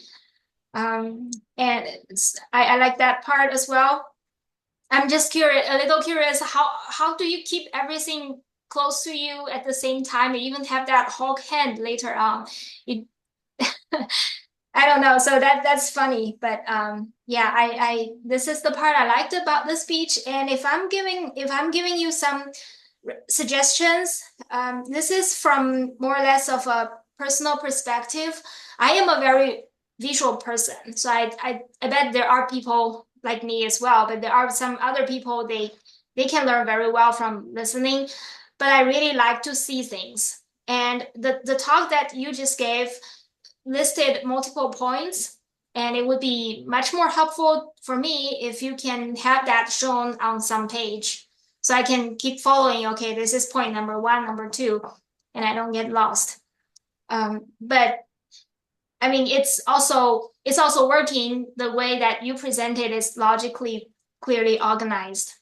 And I like that part as well. I'm just curious, a little curious, how do you keep everything close to you at the same time? You even have that Hulk hand later on. You, I don't know. So that's funny, but yeah, I this is the part I liked about the speech. And if I'm giving you some suggestions, this is from more or less of a personal perspective. I am a very visual person, so I bet there are people like me as well, but there are some other people they can learn very well from listening, but I really like to see things. And the talk that you just gave listed multiple points, and it would be much more helpful for me if you can have that shown on some page so I can keep following. Okay, this is point number one, number two, and I don't get lost. But I mean, it's also working. The way that you presented is logically clearly organized.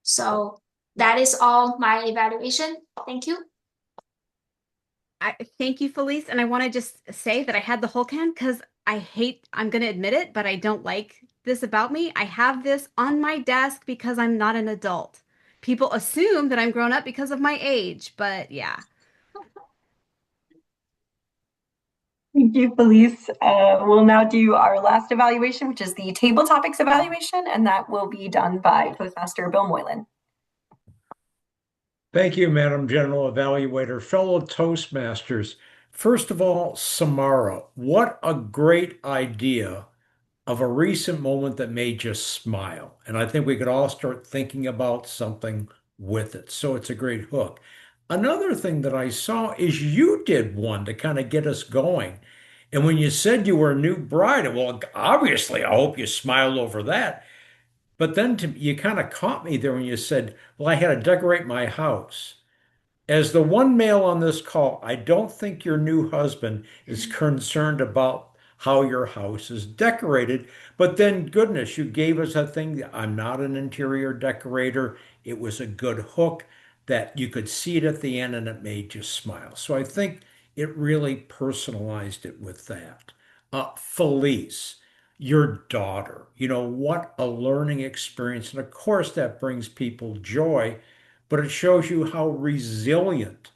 So that is all my evaluation. Thank you. Thank you, Felice. And I want to just say that I had the Hulk hand because I'm going to admit it, but I don't like this about me. I have this on my desk because I'm not an adult. People assume that I'm grown up because of my age, but yeah. Thank you, Felice. We'll now do our last evaluation, which is the table topics evaluation, and that will be done by Toastmaster Bill Moylan. Thank you, Madam General Evaluator. Fellow Toastmasters, first of all, Samara, what a great idea of a recent moment that made you smile. And I think we could all start thinking about something with it. So it's a great hook. Another thing that I saw is you did one to kind of get us going. And when you said you were a new bride, well, obviously, I hope you smiled over that. But then you kind of caught me there when you said, well, I had to decorate my house. As the one male on this call, I don't think your new husband is concerned about how your house is decorated. But then, goodness, you gave us a thing. I'm not an interior decorator. It was a good hook that you could see it at the end and it made you smile. So I think it really personalized it with that. Felice, your daughter, what a learning experience. And of course, that brings people joy, but it shows you how resilient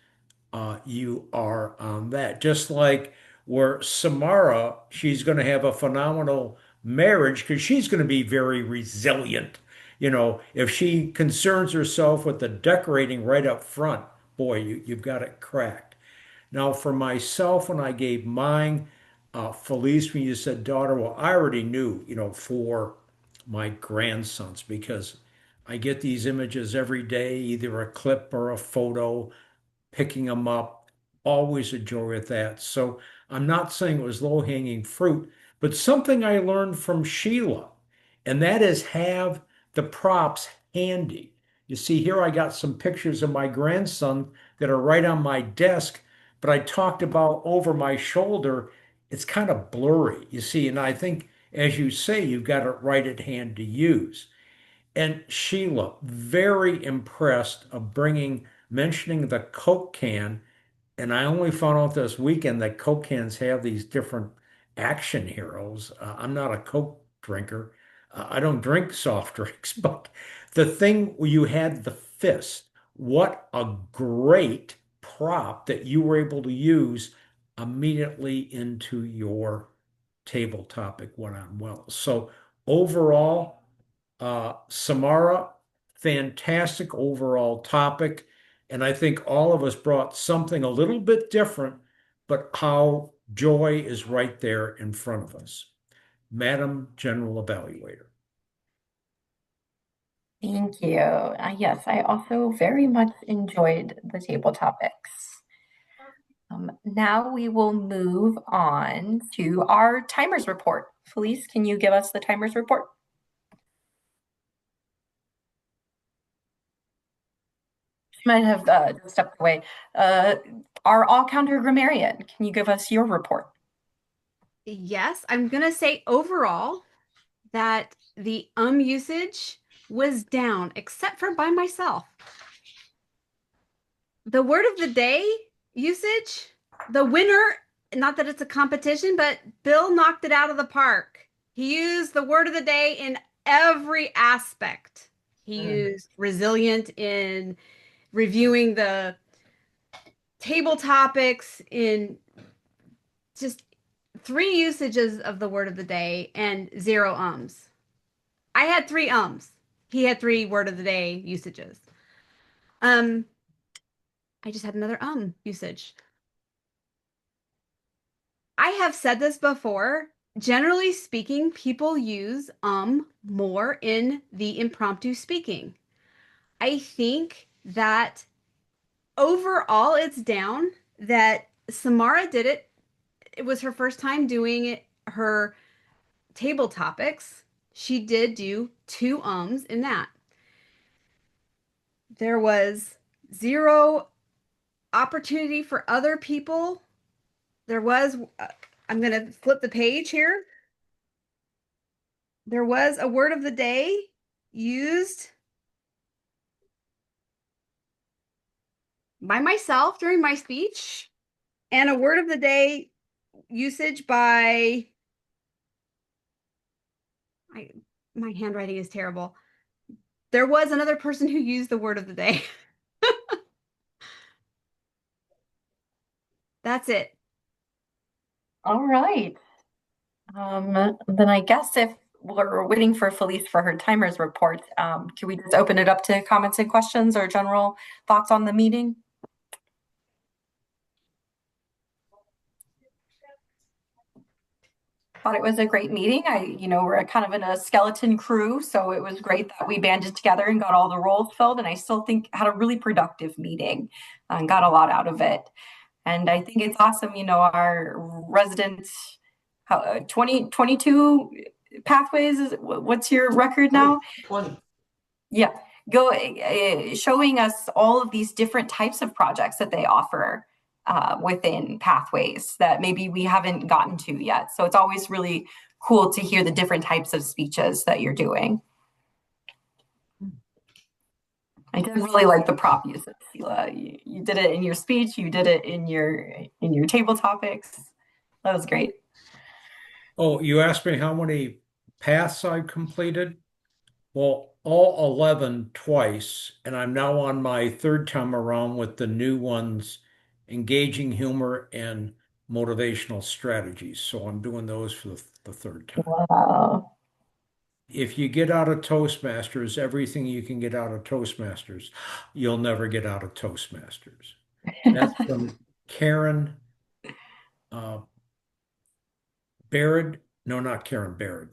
you are on that. Just like where Samara, she's going to have a phenomenal marriage because she's going to be very resilient. If she concerns herself with the decorating right up front, boy, you've got it cracked. Now, for myself, when I gave mine, Felice, when you said daughter, well, I already knew, for my grandsons, because I get these images every day, either a clip or a photo, picking them up. Always a joy with that. So I'm not saying it was low-hanging fruit, but something I learned from Sheila, and that is have the props handy. You see, here I got some pictures of my grandson that are right on my desk, but I talked about over my shoulder. It's kind of blurry, you see, and I think, as you say, you've got it right at hand to use. And Sheila, very impressed of mentioning the Coke can. And I only found out this weekend that Coke cans have these different action heroes. I'm not a Coke drinker. I don't drink soft drinks, but the thing where you had the fist, what a great prop that you were able to use immediately into your table topic went on well. So overall, Samara, fantastic overall topic. And I think all of us brought something a little bit different, but how Joy is right there in front of us. Madam General Evaluator. Thank you. Yes, I also very much enjoyed the table topics. Now we will move on to our timers report. Felice, can you give us the timers report? She might have just stepped away. Our all-counter grammarian, can you give us your report? Yes, I'm going to say overall that the usage was down, except for by myself. The word of the day usage, the winner, not that it's a competition, but Bill knocked it out of the park. He used the word of the day in every aspect. He used resilient in reviewing the table topics, in just 3 usages of the word of the day and 0 ums. I had 3 ums. He had 3 word of the day usages. I just had another usage. I have said this before. Generally speaking, people use more in the impromptu speaking. I think that overall it's down, that Samara did it. It was her first time doing it, her table topics. She did do 2 ums in that. There was 0 opportunity for other people. There was, I'm going to flip the page here. There was a word of the day used by myself during my speech, and a word of the day usage by, my handwriting is terrible. There was another person who used the word of the day. That's it. All right. Then I guess if we're waiting for Felice for her timers report, can we just open it up to comments and questions or general thoughts on the meeting? Thought it was a great meeting. We're kind of in a skeleton crew, so it was great that we banded together and got all the roles filled. And I still think had a really productive meeting and got a lot out of it. And I think it's awesome, our residents, 22 pathways. What's your record now? 20. Yeah, go showing us all of these different types of projects that they offer within pathways that maybe we haven't gotten to yet. So it's always really cool to hear the different types of speeches that you're doing. I did really like the prop use of Sela. You did it in your speech. You did it in your table topics. That was great. Oh, you asked me how many paths I've completed? Well, all 11 twice, and I'm now on my 3rd time around with the new ones, engaging humor and motivational strategies. So I'm doing those for the 3rd time. Wow. If you get out of Toastmasters, everything you can get out of Toastmasters, you'll never get out of Toastmasters. That's from Karen Barrett. No, not Karen Barrett.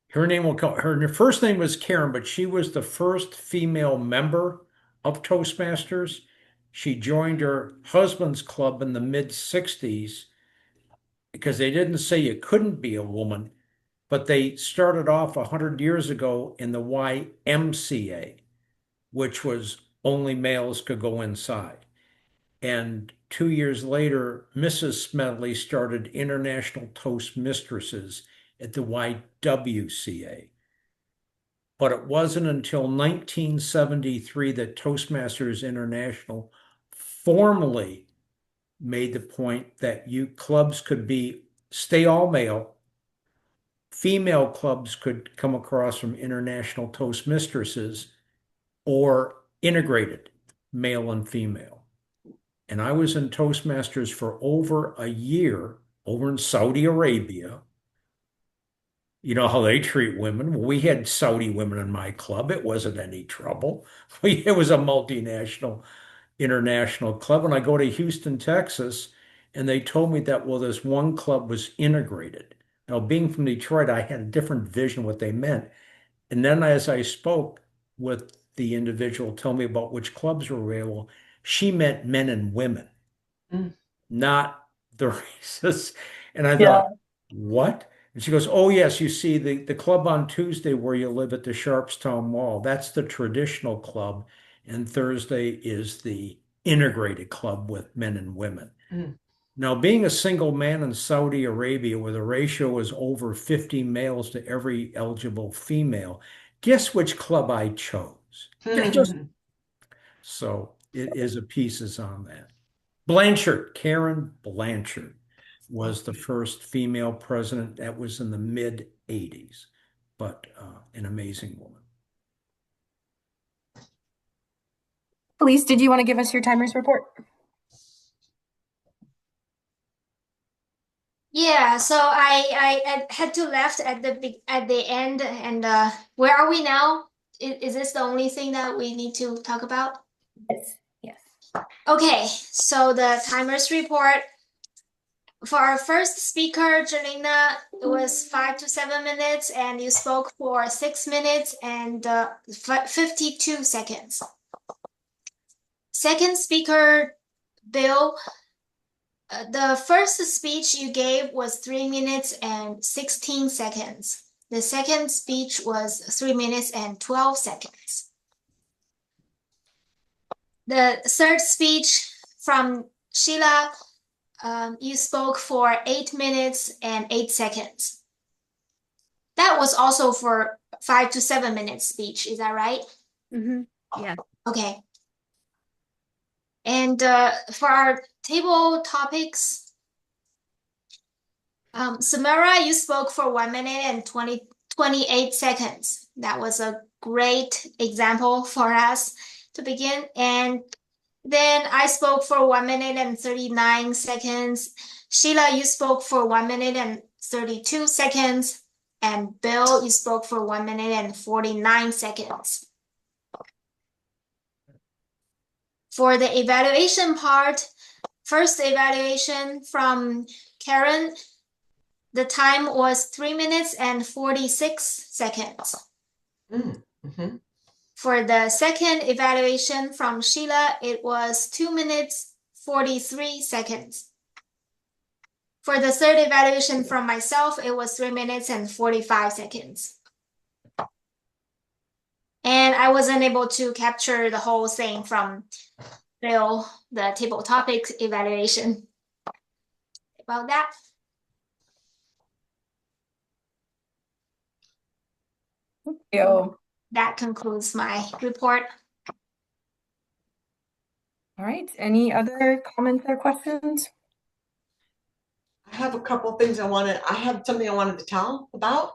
Her name will come. Her first name was Karen, but she was the first female member of Toastmasters. She joined her husband's club in the mid 60s because they didn't say you couldn't be a woman, but they started off 100 years ago in the YMCA, which was only males could go inside. And 2 years later, Mrs. Smedley started International Toastmistresses at the YWCA. But it wasn't until 1973 that Toastmasters International formally made the point that clubs could stay all male. Female clubs could come across from International Toastmistresses or integrated male and female. And I was in Toastmasters for over a year over in Saudi Arabia. You know how they treat women. Well, we had Saudi women in my club. It wasn't any trouble. It was a multinational international club. And I go to Houston, Texas, and they told me that, well, this one club was integrated. Now, being from Detroit, I had a different vision what they meant. And then as I spoke with the individual, tell me about which clubs were available, she meant men and women, Mm. not the races. And I Yeah. thought, what? And she goes, oh, yes, you see the club on Tuesday where you live at the Sharpstown Mall, that's the traditional club. And Thursday is the integrated club with men and women. Mm. Now, being a single man in Saudi Arabia where the ratio is over 50 males to every eligible female, guess which club I chose? So it is a pieces on that. Blanchard, Karen Blanchard was the first female president. That was in the mid 80s, but an amazing woman. Elise, did you want to give us your timers report? Yeah, so I had to left at the end, and where are we now? Is this the only thing that we need to talk about? Yes. Yes. Okay, so the timers report for our first speaker, Jelena, it was 5 to 7 minutes, and you spoke for 6 minutes and 52 seconds. Second speaker, Bill. The first speech you gave was 3 minutes and 16 seconds. The second speech was 3 minutes and 12 seconds. The third speech from Sheila, you spoke for 8 minutes and 8 seconds. That was also for 5 to 7 minutes speech, is that right? Mm-hmm. Yeah. Okay. And for our table topics, Samara, you spoke for 1 minute and 28 seconds. That was a great example for us to begin. And then I spoke for 1 minute and 39 seconds. Sheila, you spoke for 1 minute and 32 seconds. And Bill, you spoke for 1 minute and 49 seconds. For the evaluation part, first evaluation from Karen, the time was 3 minutes and 46 seconds. Mm-hmm. For the second evaluation from Sheila, it was 2 minutes 43 seconds. For the third evaluation from myself, it was 3 minutes and 45 seconds. And I wasn't able to capture the whole thing from Bill, the table topics evaluation. About that. Thank you. That concludes my report. All right. Any other comments or questions? I have a couple of things I have something I wanted to tell about,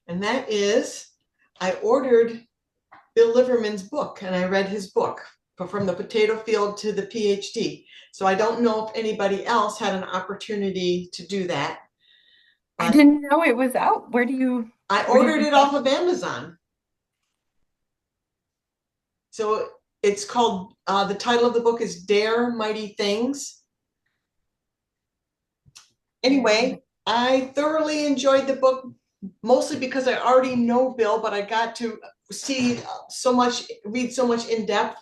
and that is I ordered Bill Liverman's book and I read his book, From the Potato Field to the PhD. So I don't know if anybody else had an opportunity to do that. I didn't know it was out. I ordered it off of Amazon. So it's called, the title of the book is Dare Mighty Things. Anyway, I thoroughly enjoyed the book, mostly because I already know Bill, but I got to see read so much in depth.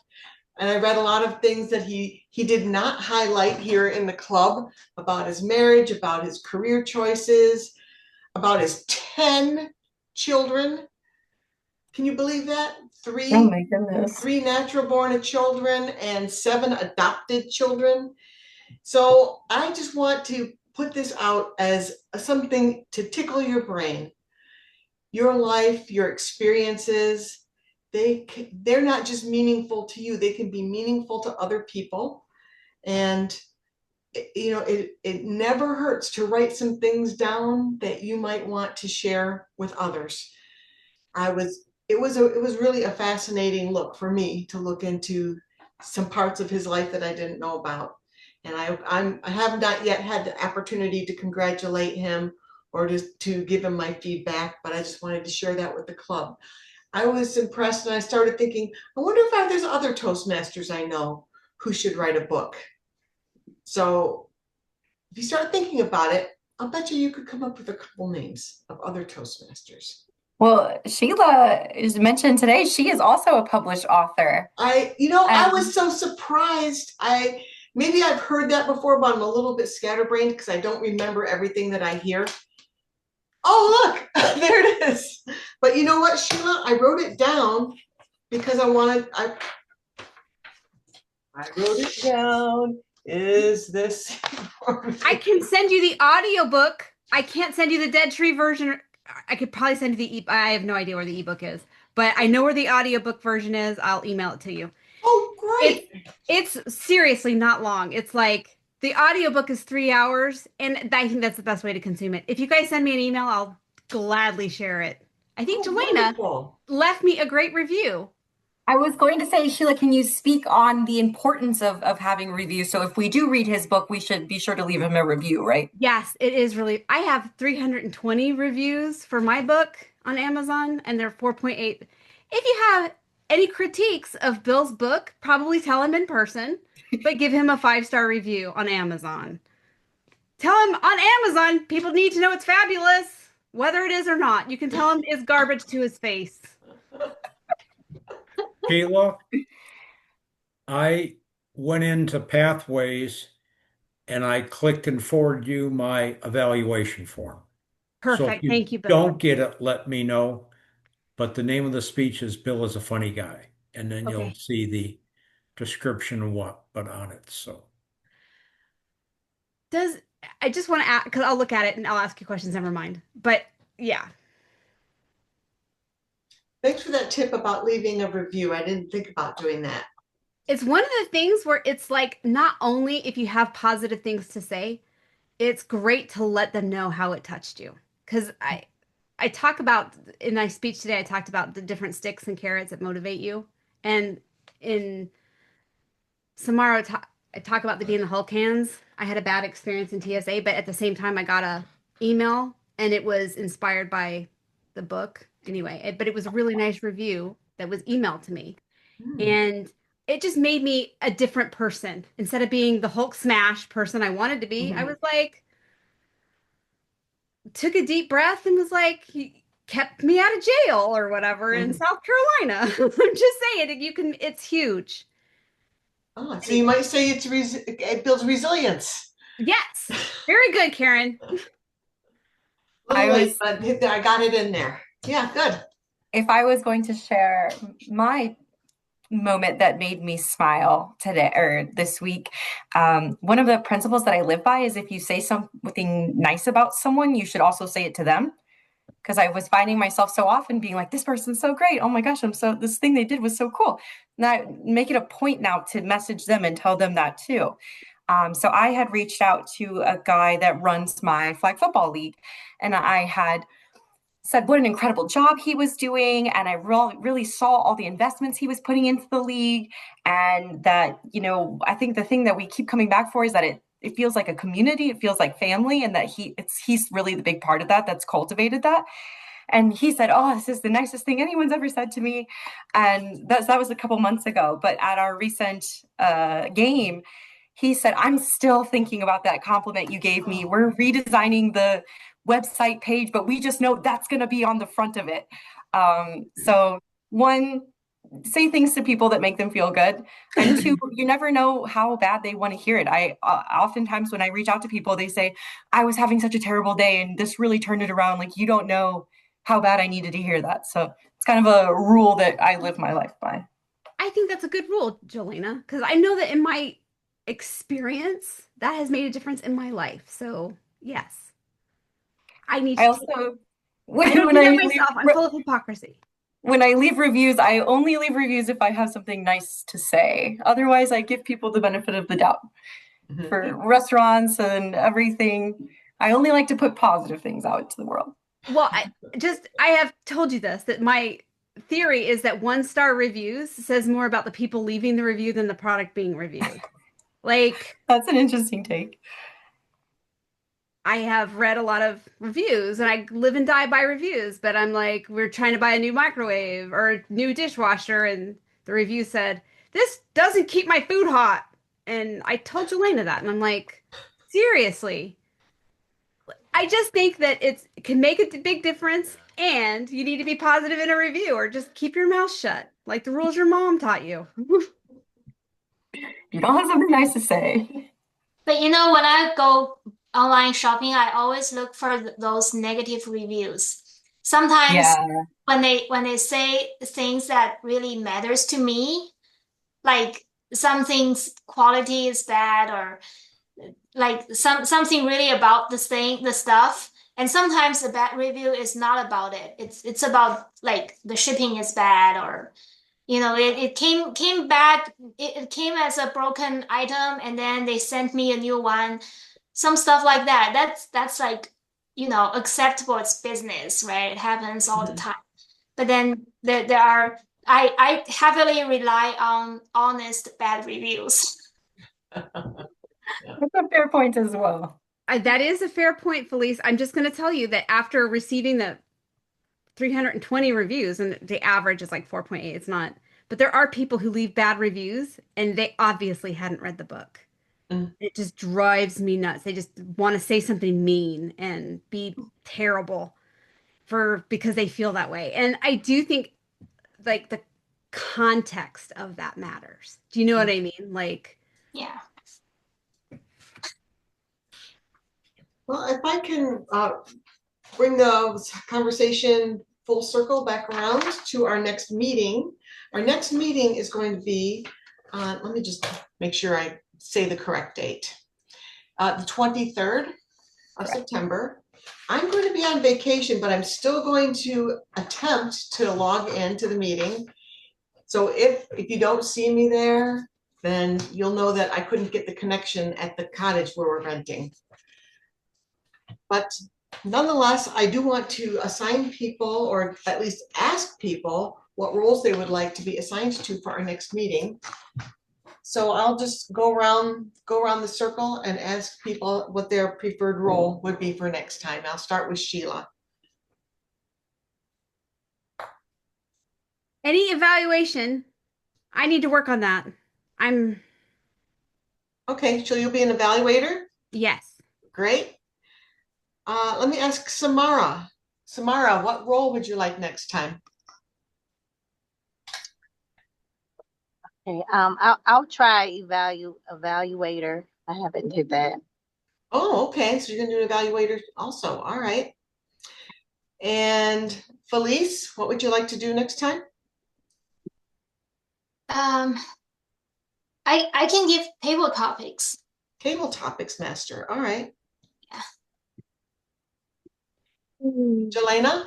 And I read a lot of things that he did not highlight here in the club about his marriage, about his career choices, about his 10 children. Can you believe that? Oh my goodness. 3 natural born children and 7 adopted children. So I just want to put this out as something to tickle your brain. Your life, your experiences, they're not just meaningful to you, they can be meaningful to other people. And it never hurts to write some things down that you might want to share with others. It was really a fascinating look for me to look into some parts of his life that I didn't know about. And I have not yet had the opportunity to congratulate him or just to give him my feedback, but I just wanted to share that with the club. I was impressed and I started thinking, I wonder if there's other Toastmasters I know who should write a book. So if you start thinking about it, I'll bet you could come up with a couple names of other Toastmasters. Well, Sheila is mentioned today. She is also a published author. I And was so surprised. Maybe I've heard that before, but I'm a little bit scatterbrained because I don't remember everything that I hear. Oh, look, there it is. But you know what, Sheila? I wrote it down because I wrote it down. Is this? I can send you the audiobook. I can't send you the Dead Tree version. I could probably send you the I have no idea where the ebook is, but I know where the audiobook version is. I'll email it to you. Oh, great. It's seriously not long. It's like the audiobook is 3 hours, and I think that's the best way to consume it. If you guys send me an email, I'll gladly share it. I think Jelena Wonderful. left me a great review. I was going to say, Sheila, can you speak on the importance of having reviews? So if we do read his book, we should be sure to leave him a review, right? Yes, it is really. I have 320 reviews for my book on Amazon, and they're 4.8. If you have any critiques of Bill's book, probably tell him in person, but give him a 5-star review on Amazon. Tell him on Amazon, people need to know it's fabulous, whether it is or not. You can tell him it's garbage to his face. Sheila, I went into Pathways and I clicked and forwarded you my evaluation form. So if Perfect. you Thank you, Bill. don't get it, let me know. But the name of the speech is Bill is a Funny Guy. And then you'll Okay. see the description of what but on it. So I just want to ask, because I'll look at it and I'll ask you questions, never mind. But yeah. Thanks for that tip about leaving a review. I didn't think about doing that. It's one of the things where it's like, not only if you have positive things to say, it's great to let them know how it touched you. Because I talk about, in my speech today, I talked about the different sticks and carrots that motivate you. And in Samara, I talk about the being the Hulk hands. I had a bad experience in TSA, but at the same time, I got a email and it was inspired by the book. Anyway, but it was a really nice review that was emailed to me. And it just made me a different person. Instead of being the Hulk smash person I wanted to be, I was like, took a deep breath and was like, he kept me out of jail or whatever in South Carolina. I'm just saying, it's huge. Oh, so you might say it builds resilience. Yes. Very good, Karen. But I got it in there. Yeah, good. If I was going to share my moment that made me smile today or this week, one of the principles that I live by is if you say something nice about someone, you should also say it to them. Because I was finding myself so often being like, this person's so great. Oh my gosh, this thing they did was so cool. And I make it a point now to message them and tell them that too. So I had reached out to a guy that runs my flag football league, and I had said what an incredible job he was doing. And I really saw all the investments he was putting into the league. And that, I think the thing that we keep coming back for is that it feels like a community, it feels like family, and that he's really the big part of that's cultivated that. And he said, oh, this is the nicest thing anyone's ever said to me. And that was a couple months ago. But at our recent game, he said, I'm still thinking about that compliment you gave me. We're redesigning the website page, but we just know that's going to be on the front of it. So one, say things to people that make them feel good. And two, you never know how bad they want to hear it. I oftentimes when I reach out to people, they say, I was having such a terrible day and this really turned it around. Like, you don't know how bad I needed to hear that. So it's kind of a rule that I live my life by. I think that's a good rule, Jolena, because I know that in my experience, that has made a difference in my life. So yes, I need to. I also, I don't do that myself. I'm full of hypocrisy. When I leave reviews, I only leave reviews if I have something nice to say. Otherwise, I give people the benefit of the doubt. For restaurants and everything, I only like to put positive things out into the world. Well, I have told you this, that my theory is that 1-star reviews says more about the people leaving the review than the product being reviewed. Like, that's an interesting take. I have read a lot of reviews and I live and die by reviews, but I'm like, we're trying to buy a new microwave or a new dishwasher, and the review said, this doesn't keep my food hot. And I told Jelena that, and I'm like, seriously, I just think that it can make a big difference, and you need to be positive in a review, or just keep your mouth shut, like the rules your mom taught you. You don't have something nice to say. But you know, when I go online shopping, I always look for those negative reviews. Sometimes Yeah. when they say things that really matters to me, like some things quality is bad, or like something really about the stuff. And sometimes the bad review is not about it. It's about like the shipping is bad, or it came bad. It came as a broken item, and then they sent me a new one. Some stuff like that. That's like, acceptable. It's business, right? It happens all the time. But then there are I heavily rely on honest bad reviews. That's a fair point as well. That is a fair point, Felice. I'm just going to tell you that after receiving the 320 reviews, and the average is like 4.8, it's not, but there are people who leave bad reviews, and they obviously hadn't read the book. It just drives me nuts. They just want to say something mean and be terrible because they feel that way. And I do think like the context of that matters. Do you know what I mean? Like, Yeah. Well, if I can bring the conversation full circle back around to our next meeting. Our next meeting is going to be, let me just make sure I say the correct date. The 23rd of September. I'm going to be on vacation, but I'm still going to attempt to log into the meeting. So if you don't see me there, then you'll know that I couldn't get the connection at the cottage where we're renting. But nonetheless, I do want to assign people, or at least ask people, what roles they would like to be assigned to for our next meeting. So I'll just go around the circle and ask people what their preferred role would be for next time. I'll start with Sheila. any evaluation, I need to work on that. Okay, so you'll be an evaluator? Yes. Great. Let me ask Samara. Samara, what role would you like next time? Okay, I'll try evaluator. I haven't did that. Oh, okay. So you're gonna do an evaluator also. All right. And Felice, what would you like to do next time? I can give table topics. Table topics master. All right. Yeah. Jelena?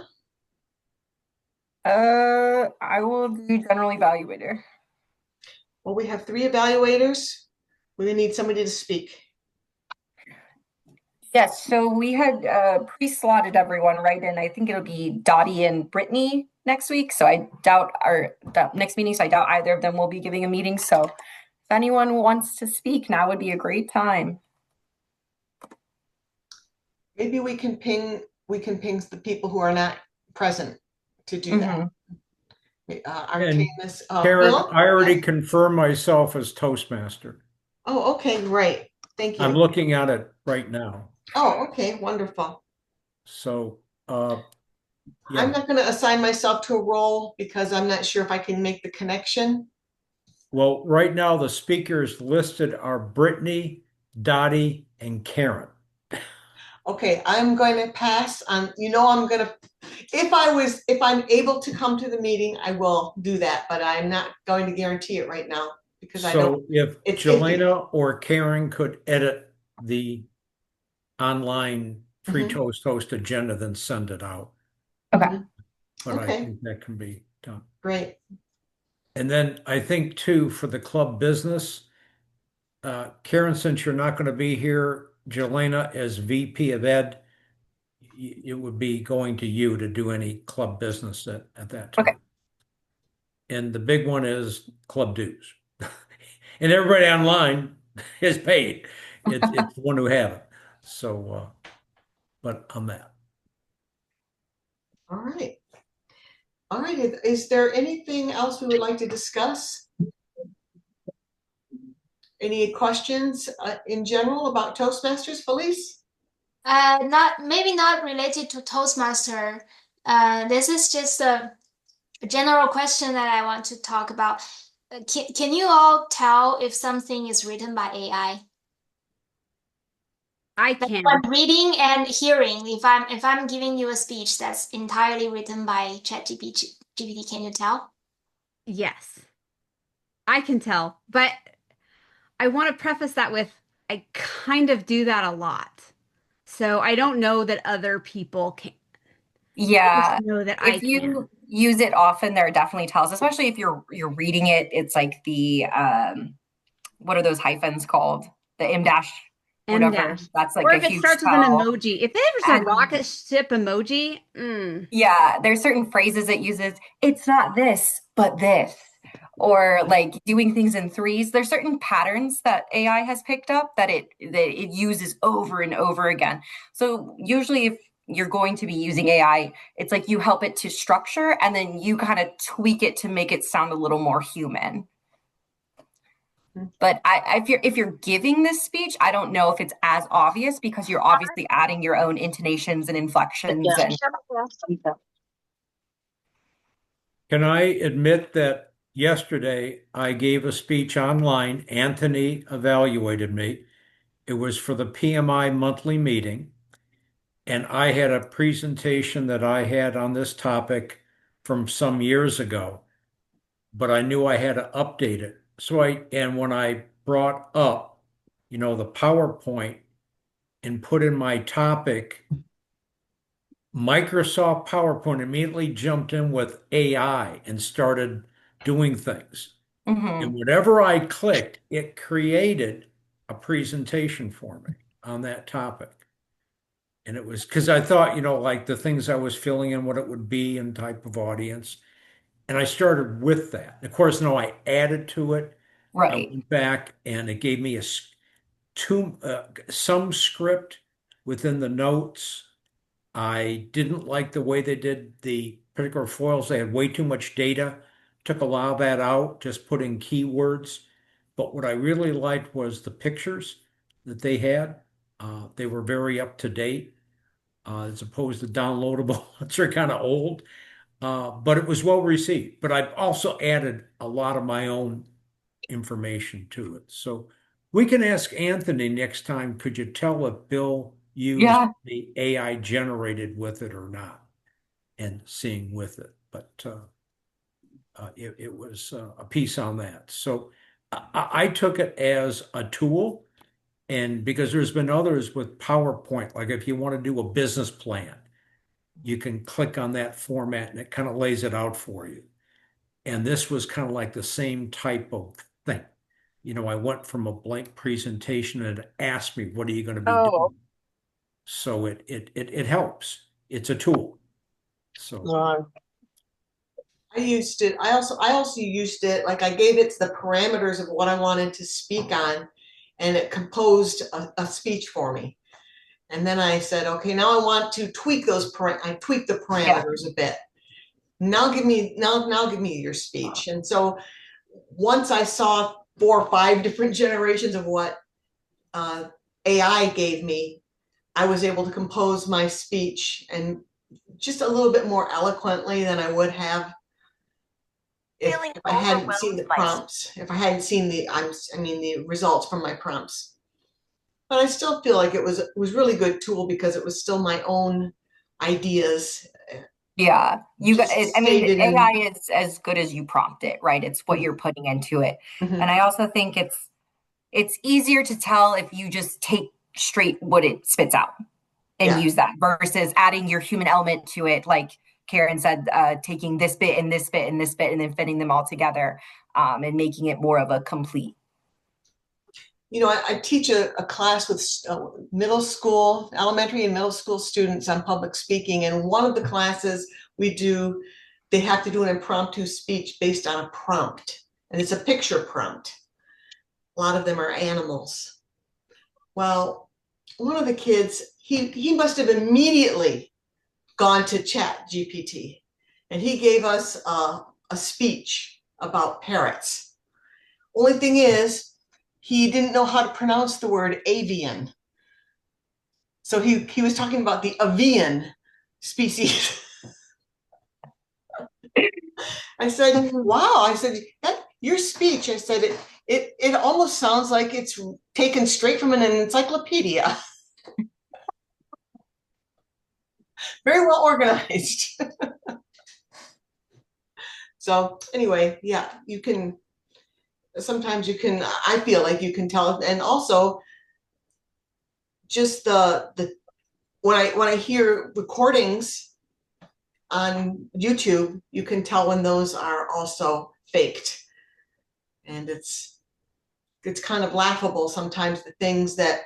I will do general evaluator. Well, we have 3 evaluators. We need somebody to speak. Yes, so we had pre-slotted everyone, right? And I think it'll be Dottie and Brittany next week. So I doubt that next meeting, so I doubt either of them will be giving a meeting. So if anyone wants to speak, now would be a great time. Maybe we can ping the people who are not present to do that. Artemis, Karen, Bill? I already Yes? confirmed myself as Toastmaster. Oh, okay, great. Thank I'm you. looking at it right now. Oh, okay, wonderful. So, I'm yeah, not going to assign myself to a role because I'm not sure if I can make the connection. well, right now the speakers listed are Brittany, Dottie, and Karen. Okay, I'm going to pass on, I'm going to, if I'm able to come to the meeting, I will do that, but I'm not going to guarantee it right now because I don't, So if it's iffy. Jelena or Karen could edit the online free Mhm. toast host agenda, then send it out. Okay. But I Okay. think that can be done. Great. And then I think too, for the club business, Karen, since you're not going to be here, Jelena as VP of Ed, it would be going to you to do any club business at that time. Okay. And the big one is club dues. And everybody online is paid. It's the one who haven't. So, but on that. All right. All right. Is there anything else we would like to discuss? Any questions in general about Toastmasters, Felice? Maybe not related to Toastmaster. This is just a general question that I want to talk about. Can you all tell if something is written by AI? I Like can. when reading and hearing, if I'm giving you a speech that's entirely written by ChatGPT, can you tell? Yes, I can tell. But I want to preface that with I kind of do that a lot. So I don't know that other people can. I just Yeah. know that I If can. you use it often, there are definitely tells, especially if you're reading it, it's like the what are those hyphens called? The M dash M whatever. dash. That's like Or a if it huge starts with an tell. emoji. If they ever said And rocket ship emoji, yeah, there's certain phrases it uses. It's not this, but this. Or like doing things in threes. There's certain patterns that AI has picked up that it uses over and over again. So usually if you're going to be using AI, it's like you help it to structure and then you kind of tweak it to make it sound a little more human. But if you're giving this speech, I don't know if it's as obvious because you're obviously adding your own intonations and inflections and Can I admit that yesterday I gave a speech online? Anthony evaluated me. It was for the PMI monthly meeting, and I had a presentation that I had on this topic from some years ago, but I knew I had to update it. And when I brought up, the PowerPoint and put in my topic, Microsoft PowerPoint immediately jumped in with AI and started doing things. And mhm. whatever I clicked, it created a presentation for me on that topic. And it was because I thought, like the things I was filling in, what it would be and type of audience. And I started with that. Of course, no, I added to it. I Right. went back and it gave me some script within the notes. I didn't like the way they did the particular foils. They had way too much data. Took a lot of that out, just put in keywords. But what I really liked was the pictures that they had. They were very up to date, as opposed to downloadable. They're kind of old, but it was well received. But I've also added a lot of my own information to it. So we can ask Anthony next time, could you tell if Bill used Yeah. the AI generated with it or not and seeing with it? But it was a piece on that. So I took it as a tool. And because there's been others with PowerPoint, like if you want to do a business plan, you can click on that format and it kind of lays it out for you. And this was kind of like the same type of thing. I went from a blank presentation and it asked me, what are you going to be Oh, doing? So it helps. It's a tool. So Lord. I used it. I also used it, like I gave it the parameters of what I wanted to speak on, and it composed a speech for me. And then I said, okay, now I want to tweak I tweaked the Yeah. parameters a bit. Now give me your speech. And so once I saw 4 or 5 different generations of what uh, AI gave me, I was able to compose my speech and just a little bit more eloquently than I would have if I hadn't seen the prompts, if I hadn't seen the results from my prompts. But I still feel like it was really good tool because it was still my own ideas, Yeah. just I mean, stated in. AI is as good as you prompt it, right? It's what you're putting into it. Mhm. And I also think it's easier to tell if you just take straight what it spits out and Yeah. use that versus adding your human element to it, like Karen said, taking this bit and this bit and this bit and then fitting them all together, and making it more of a complete. I teach a class with middle school, elementary and middle school students on public speaking. And one of the classes they have to do an impromptu speech based on a prompt. And it's a picture prompt. A lot of them are animals. Well, one of the kids, he must have immediately gone to Chat GPT, and he gave us a speech about parrots. Only thing is, he didn't know how to pronounce the word avian. So he was talking about the avian species. I said, wow. I said, your speech, I said, it almost sounds like it's taken straight from an encyclopedia. Very well organized. So anyway, yeah, you can, sometimes you can, I feel like you can tell. And also just when I hear recordings on YouTube, you can tell when those are also faked. And it's kind of laughable sometimes, the things that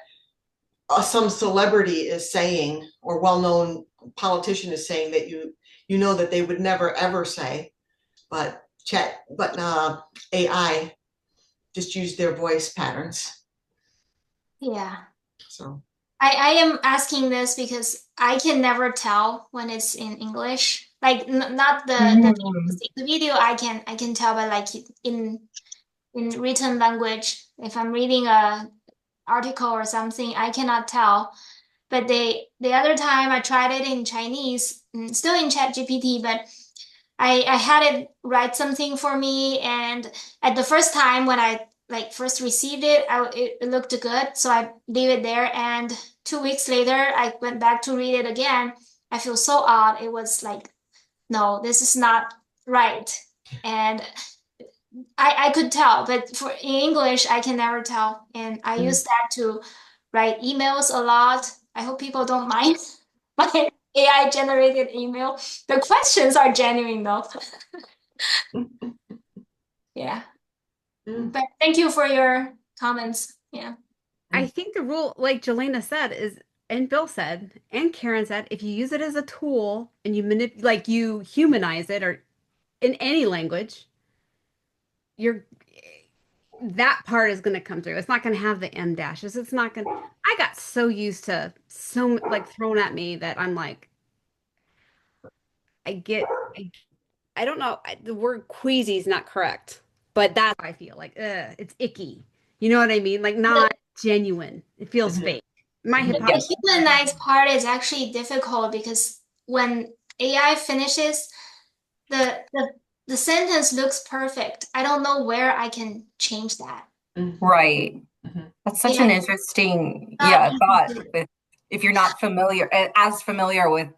some celebrity is saying or well-known politician is saying that you know that they would never ever say, but AI just use their voice patterns. Yeah. So I am asking this because I can never tell when it's in English. Like not the video I can tell, but like in written language, if I'm reading a article or something, I cannot tell. But the other time I tried it in Chinese, still in ChatGPT, but I had it write something for me, and at the first time when I like first received it, it looked good, so I leave it there. And 2 weeks later, I went back to read it again. I feel so odd. It was like, no, this is not right, and I could tell, but for in English, I can never tell, and I use that to write emails a lot. I hope people don't mind my AI generated email. The questions are genuine though. Yeah. But thank you for your comments. Yeah. I think the rule, like Jelena said, is, and Bill said, and Karen said, if you use it as a tool and you humanize it, or in any language, you're that part is going to come through. It's not going to have the M dashes. It's not going to. I got so used to so like thrown at me that I'm like, I get, I don't know. The word queasy is not correct, but that's how I feel like, it's icky. You know what I mean? Like not genuine. It feels fake. My hip hop. The humanized part is actually difficult because when AI finishes, the sentence looks perfect. I don't know where I can change that. Right. That's such an interesting, thought. If you're not familiar with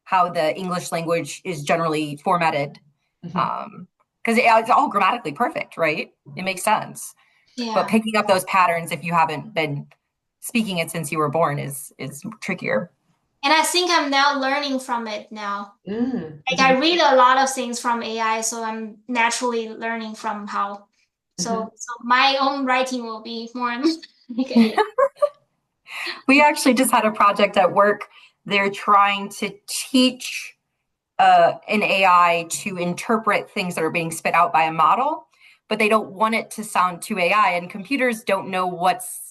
how the English language is generally formatted, because it's all grammatically perfect, right? It makes sense. Yeah. But picking up those patterns, if you haven't been speaking it since you were born, is trickier. And I think I'm now learning from it now. Like I read a lot of things from AI, so I'm naturally learning from how. So my own writing will be more like AI. We actually just had a project at work. They're trying to teach an AI to interpret things that are being spit out by a model, but they don't want it to sound too AI. And computers don't know what's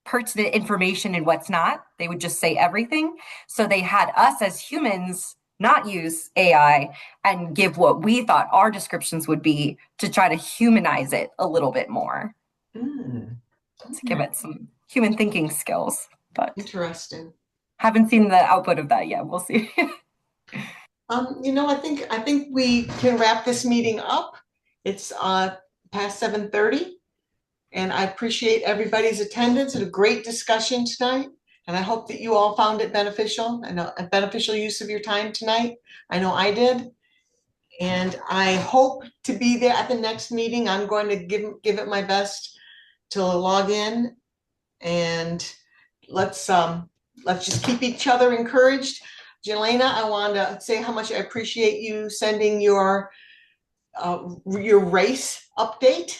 pertinent information and what's not. They would just say everything. So they had us as humans not use AI and give what we thought our descriptions would be to try to humanize it a little bit more. To give it some human thinking skills. But interesting. Haven't seen the output of that yet. We'll see. I think we can wrap this meeting up. It's past 7:30, and I appreciate everybody's attendance and a great discussion tonight. And I hope that you all found it beneficial and a beneficial use of your time tonight. I know I did. And I hope to be there at the next meeting. I'm going to give it my best to log in, and let's just keep each other encouraged. Jelena, I want to say how much I appreciate you sending your race update.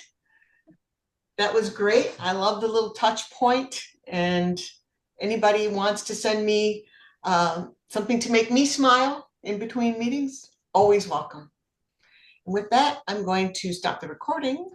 That was great. I love the little touch point, and anybody wants to send me something to make me smile in between meetings, always welcome. And with that, I'm going to stop the recording.